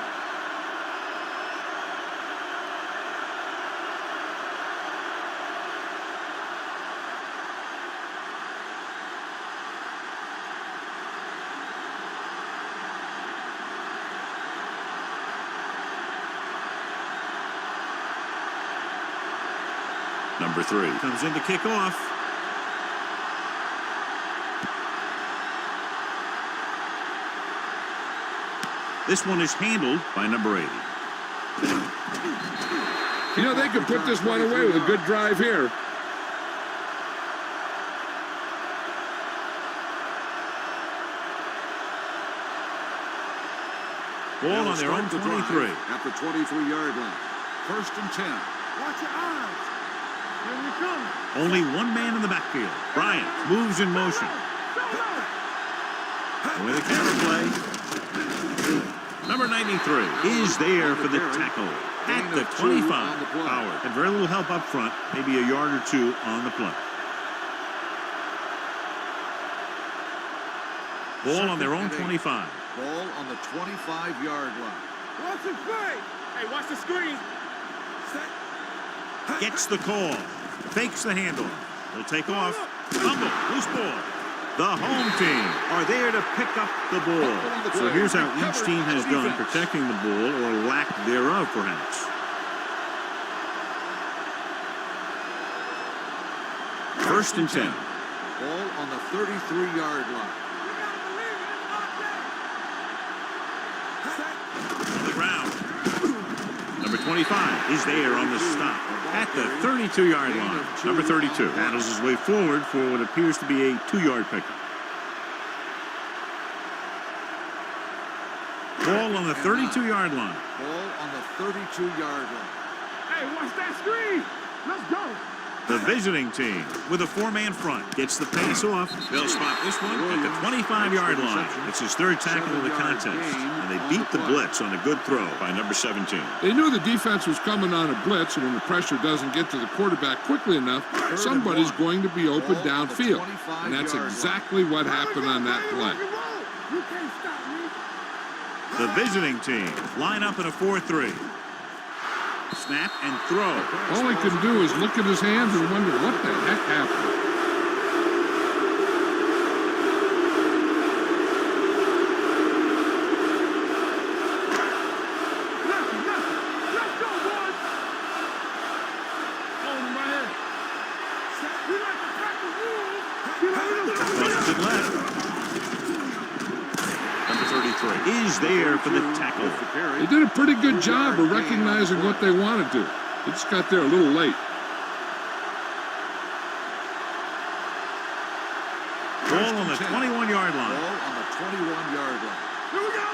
Number 3 comes in to kick off. This one is handled by number 80. You know, they could put this one away with a good drive here. Ball on their own 23. At the 23-yard line. First and 10. Watch your eyes. Here we come. Only one man in the backfield. Bryant moves in motion. With a counter play. Number 93 is there for the tackle at the 25. Howard had very little help up front, maybe a yard or two on the play. Ball on their own 25. Ball on the 25-yard line. Watch the play. Hey, watch the screen. Gets the call. Fakes the handle. He'll take off. Fumble. Loose ball. The home team are there to pick up the ball. So here's how each team has done protecting the ball, or lack thereof, perhaps. First and 10. Ball on the 33-yard line. On the ground. Number 25 is there on the stop at the 32-yard line. Number 32 battles his way forward for what appears to be a 2-yard pickup. Ball on the 32-yard line. Ball on the 32-yard line. Hey, watch that screen. Let's go. The visiting team with a 4-man front gets the pass off. They'll spot this one at the 25-yard line. It's his 3rd tackle of the contest, and they beat the blitz on a good throw by number 17. They knew the defense was coming on a blitz, and when the pressure doesn't get to the quarterback quickly enough, somebody's going to be open downfield. And that's exactly what happened on that play. You can't stop me. The visiting team line up in a 4-3. Snap and throw. All he can do is look at his hands and wonder what the heck happened. Let's go, boys. Hold him right here. We like to practice rules. Busted left. Number 33 is there for the tackle. They did a pretty good job of recognizing what they wanted to. They just got there a little late. Ball on the 21-yard line. Ball on the 21-yard line. Here we go.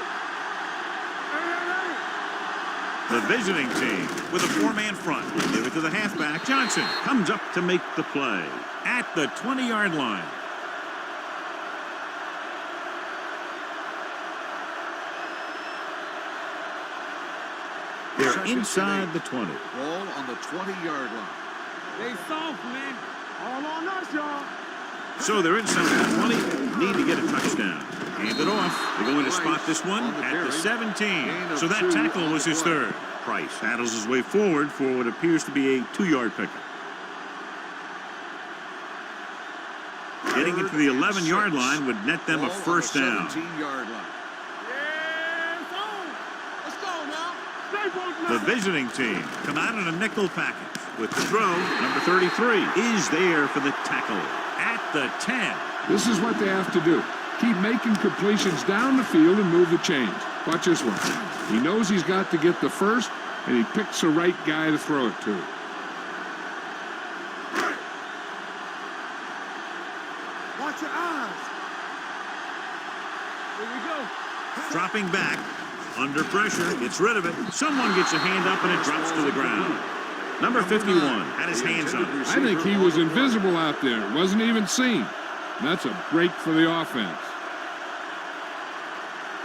Hey. The visiting team with a 4-man front. Give it to the halfback. Johnson comes up to make the play at the 20-yard line. They're inside the 20. Ball on the 20-yard line. They soft, man. All on us, y'all. So they're inside the 20. Need to get a touchdown. Hand it off. They're going to spot this one at the 17. So that tackle was his 3rd. Price battles his way forward for what appears to be a 2-yard pickup. Getting into the 11-yard line would net them a first down. 17-yard line. Yeah, it's on. Let's go now. Stay focused. The visiting team come out in a nickel package with the throw. Number 33 is there for the tackle at the 10. This is what they have to do. Keep making completions down the field and move the chains. Watch this one. He knows he's got to get the first, and he picks the right guy to throw it to. Watch your eyes. Here we go. Dropping back. Under pressure. Gets rid of it. Someone gets a hand up and it drops to the ground. Number 51 had his hands on it. I think he was invisible out there. Wasn't even seen. And that's a break for the offense.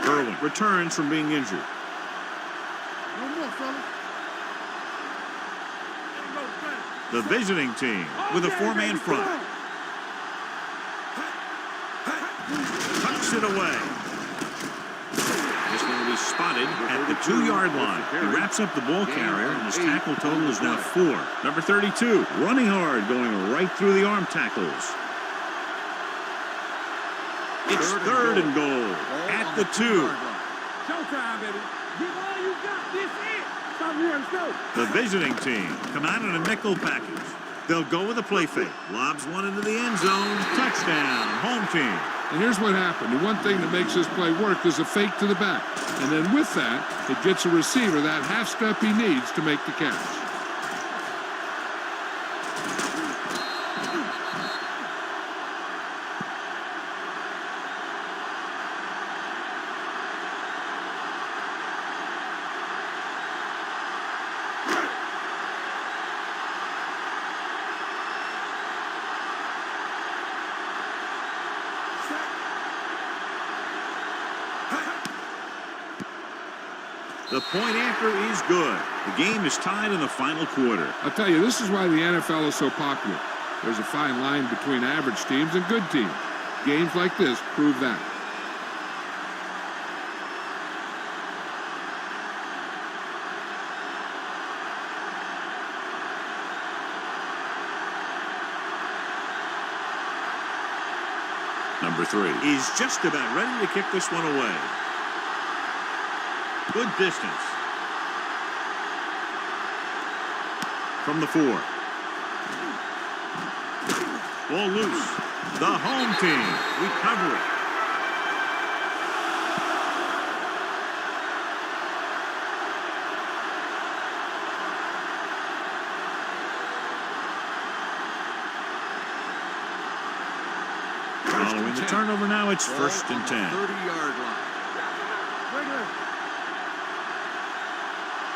Irwin returns from being injured. No more, fellas. The visiting team with a four-man front. Tucks it away. This one will be spotted at the 2-yard line. He wraps up the ball carrier, and his tackle total is now 4. Number 32, running hard, going right through the arm tackles. It's third and goal at the 2. Showtime, baby. Give all you got. This it. Stop here and go. The visiting team come out in a nickel package. They'll go with a play fake. Lobs one into the end zone. Touchdown, home team. And here's what happened. The one thing that makes this play work is a fake to the back. And then with that, it gets a receiver that half step he needs to make the catch. The point after is good. The game is tied in the final quarter. I'll tell you, this is why the NFL is so popular. There's a fine line between average teams and good teams. Games like this prove that. Number 3 is just about ready to kick this one away. Good distance. From the 4. Ball loose. The home team recover it. Following the turnover now, it's first and 10. 30-yard line.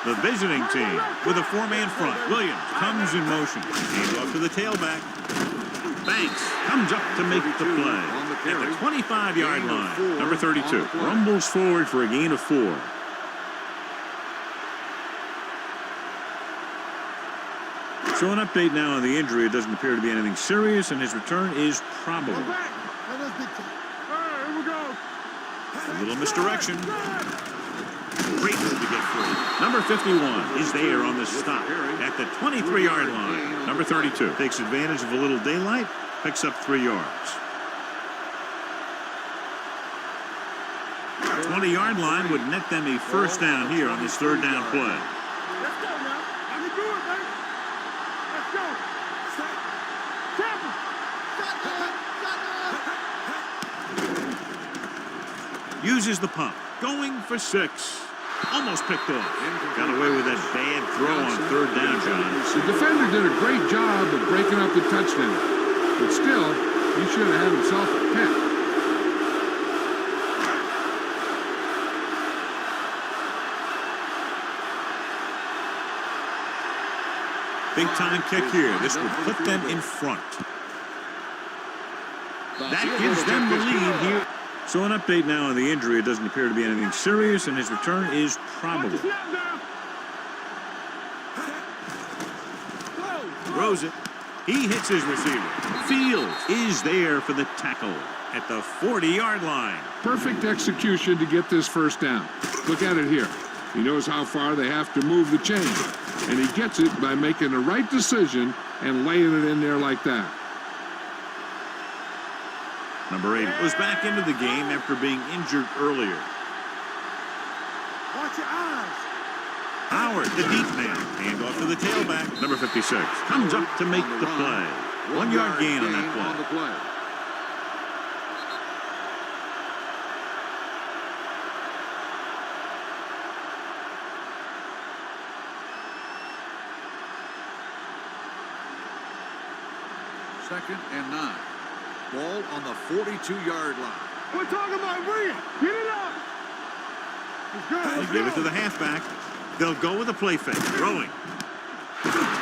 The visiting team with a four-man front. Williams comes in motion. Hands off to the tailback. Banks comes up to make the play at the 25-yard line. Number 32 rumbles forward for a gain of 4. So an update now on the injury. It doesn't appear to be anything serious, and his return is probable. All right, here we go. A little misdirection. Great move to get free. Number 51 is there on the stop at the 23-yard line. Number 32 takes advantage of a little daylight, picks up 3 yards. 20-yard line would net them a first down here on this third down play. Let's go now. I can do it, baby. Let's go. Tackle. Uses the pump. Going for 6. Almost picked off. Got away with that bad throw on third down, John. The defender did a great job of breaking up the touchdown. But still, he should have had himself a pick. Big time kick here. This will put them in front. That gives them the lead here. So an update now on the injury. It doesn't appear to be anything serious, and his return is probable. Throws it. He hits his receiver. Fields is there for the tackle at the 40-yard line. Perfect execution to get this first down. Look at it here. He knows how far they have to move the chain, and he gets it by making the right decision and laying it in there like that. Number 8 was back into the game after being injured earlier. Watch your eyes. Howard, the deep man. Hand off to the tailback. Number 56 comes up to make the play. 1 yard gain on that play. Second and 9. Ball on the 42-yard line. We're talking about bring it. Get it up. Let's go. They give it to the halfback. They'll go with a play fake. Throwing.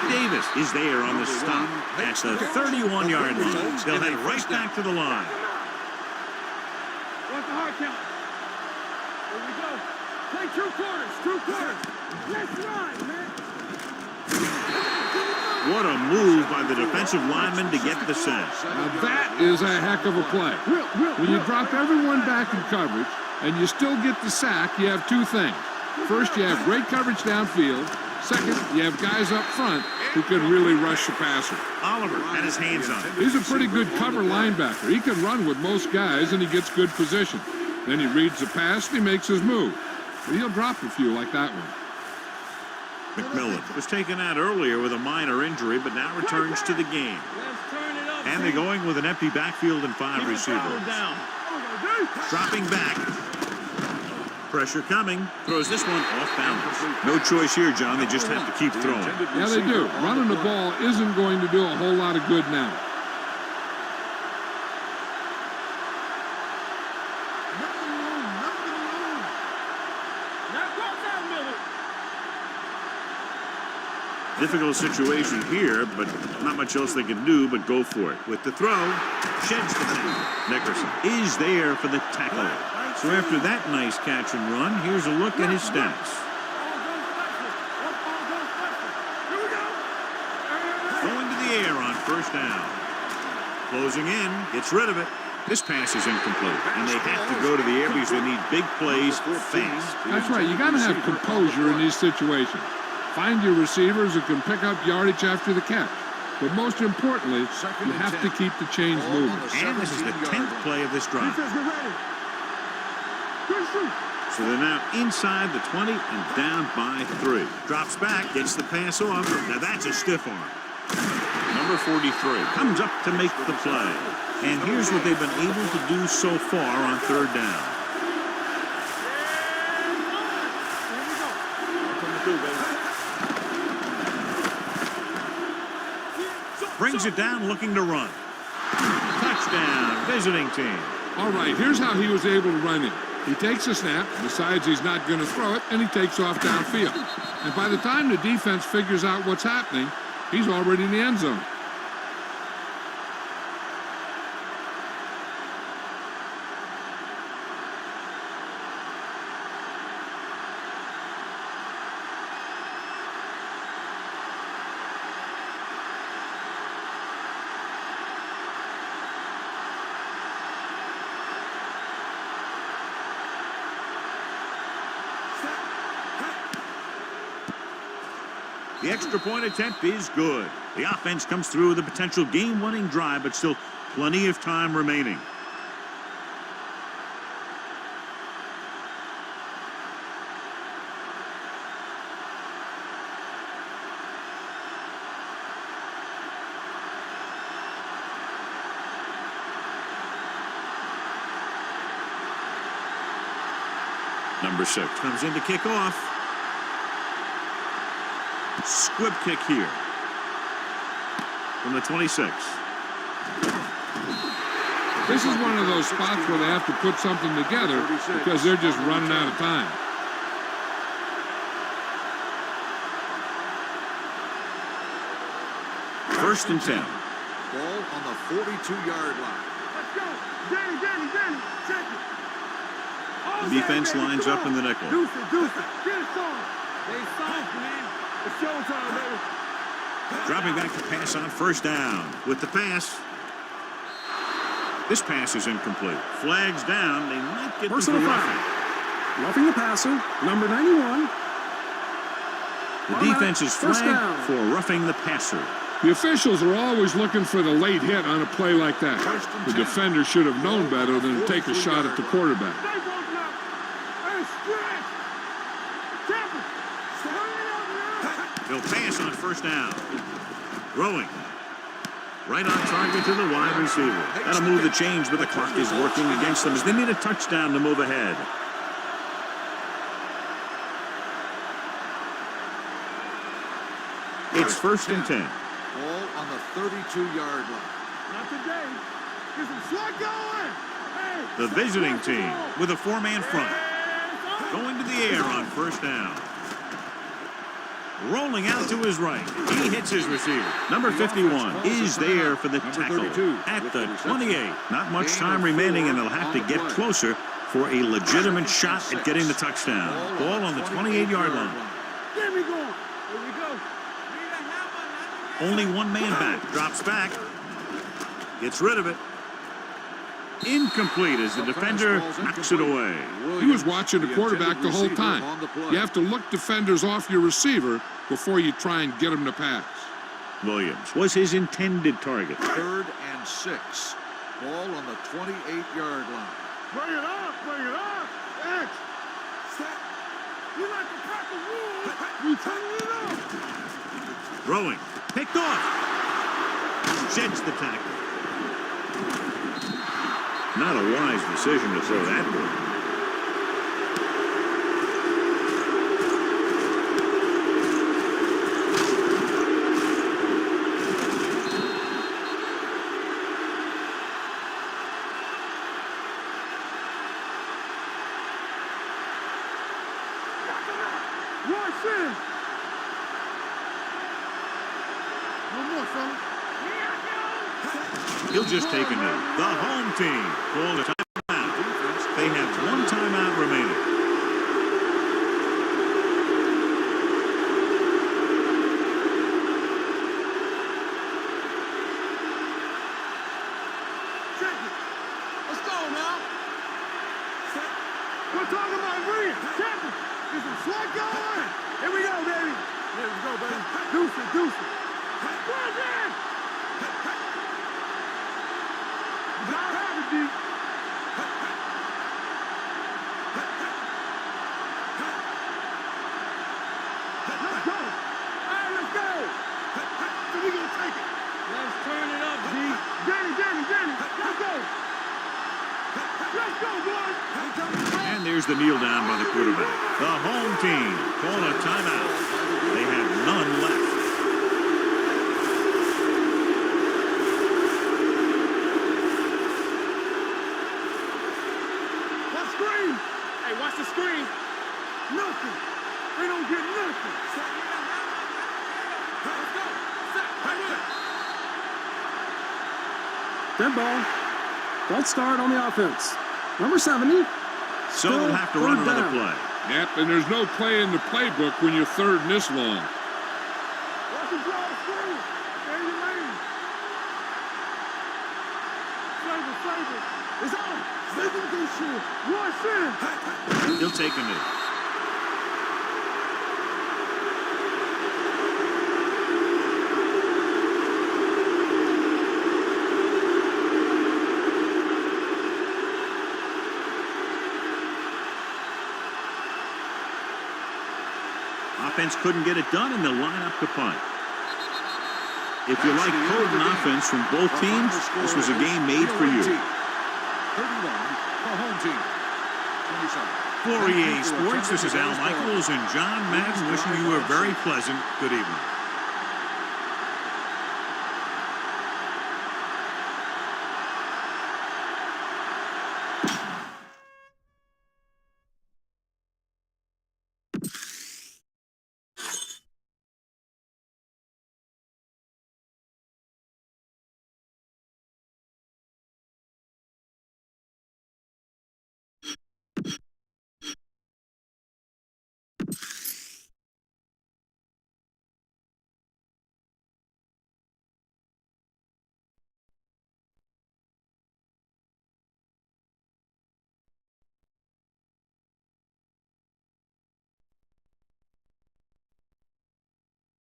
Davis is there on the stop at the 31-yard line. They'll head right back to the line. What's the hard count? Here we go. Play 2 quarters. 2 quarters. Let's ride, man. What a move by the defensive lineman to get the sack. Now that is a heck of a play. When you drop everyone back in coverage and you still get the sack, you have two things. First, you have great coverage downfield. Second, you have guys up front who can really rush the passer. Oliver had his hands on it. He's a pretty good cover linebacker. He can run with most guys, and he gets good position. Then he reads the pass, and he makes his move. But he'll drop a few like that one. McMillan was taken out earlier with a minor injury, but now returns to the game. And they're going with an empty backfield and 5 receivers. Dropping back. Pressure coming. Throws this one off balance. No choice here, John. They just have to keep throwing. Yeah, they do. Running the ball isn't going to do a whole lot of good now. Difficult situation here, but not much else they can do but go for it. With the throw, sheds the tackle. Nickerson is there for the tackle. So after that nice catch and run, here's a look at his stats. Going to the air on first down. Closing in, gets rid of it. This pass is incomplete, and they have to go to the air because they need big plays fast. That's right. You got to have composure in these situations. Find your receivers who can pick up yardage after the catch. But most importantly, you have to keep the chains moving. And this is the 10th play of this drive. So they're now inside the 20 and down by 3. Drops back, gets the pass off. Now that's a stiff arm. Number 43 comes up to make the play. And here's what they've been able to do so far on third down. Brings it down, looking to run. Touchdown, visiting team. All right, here's how he was able to run it. He takes a snap, decides he's not going to throw it, and he takes off downfield. And by the time the defense figures out what's happening, he's already in the end zone. The extra point attempt is good. The offense comes through with a potential game-winning drive, but still plenty of time remaining. Number 6 comes in to kick off. Squib kick here from the 26. This is one of those spots where they have to put something together because they're just running out of time. First and 10. Ball on the 42-yard line. Let's go. Danny, check it. The defense lines up in the nickel. Deuce it. Get it soft. They soft, man. It's showtime, baby. Dropping back to pass on first down. With the pass. This pass is incomplete. Flags down. They might get Personal the foul. roughing. Roughing the passer, number 91. The defense is First flagged down. for roughing the passer. The officials are always looking for the late hit on a play like that. The defender should have known better than to take a shot at the quarterback. Stay woke up. Hey, stretch. Tap it. They'll pass on first down. Throwing. Right on target to the wide receiver. That'll move the chains, but the clock is working against them as they need a touchdown to move ahead. It's first and 10. Ball on the 32-yard line. Not today. Get some slug going. Hey, The visiting team with a 4-man front. Going to the air on first down. Rolling out to his right. He hits his receiver. Number 51 is there for the tackle at the 28. Not much time remaining, and they'll have to get closer for a legitimate shot at getting the touchdown. Ball on the 28-yard line. Get me going. Here we go. Need a hammer, Only one man back. Drops back. Gets rid of it. Incomplete as the defender knocks it away. He was watching the quarterback the whole time. You have to look defenders off your receiver before you try and get him to pass. Williams was his intended target. 3rd and 6. Ball on the 28-yard line. Bring it up, bring it up. X. Set. You like to crack the rules. We turn it up. Throwing. Picked off. Sheds the tackle. Not a wise decision to throw that ball. Watch in. One more, fella. He'll just take a knee. The home team called a timeout. They have one timeout remaining. Check it. Let's go now. We're talking about Reed. Check it. Is some sweat going? Here we go, baby. Here we go, baby. Deuce it, deuce it. Where's it? You gotta have it, D. Let's go. All right, let's go. So we gonna take it. Let's turn it up, D. Danny. Let's go. Let's go, boys. And there's the kneel down by the quarterback. The home team call a timeout. They have none left. What screen? Hey, watch the screen. Nothing. They don't get nothing. Let's go. Set. Right here. Dead ball. Don't start on the offense. Number 70. So they'll have to run another play. Yep, and there's no play in the playbook when you're 3rd and this long. Watch the draw screen. There you lane. Flavor. It's on. Listen to shit. Watch in. He'll take a knee. Offense couldn't get it done, and they'll line up to punt. If you like potent offense from both teams, this was a game made for you. 31, the home team. 27. For EA Sports, this is Al Michaels and John Madden wishing you a very pleasant good evening.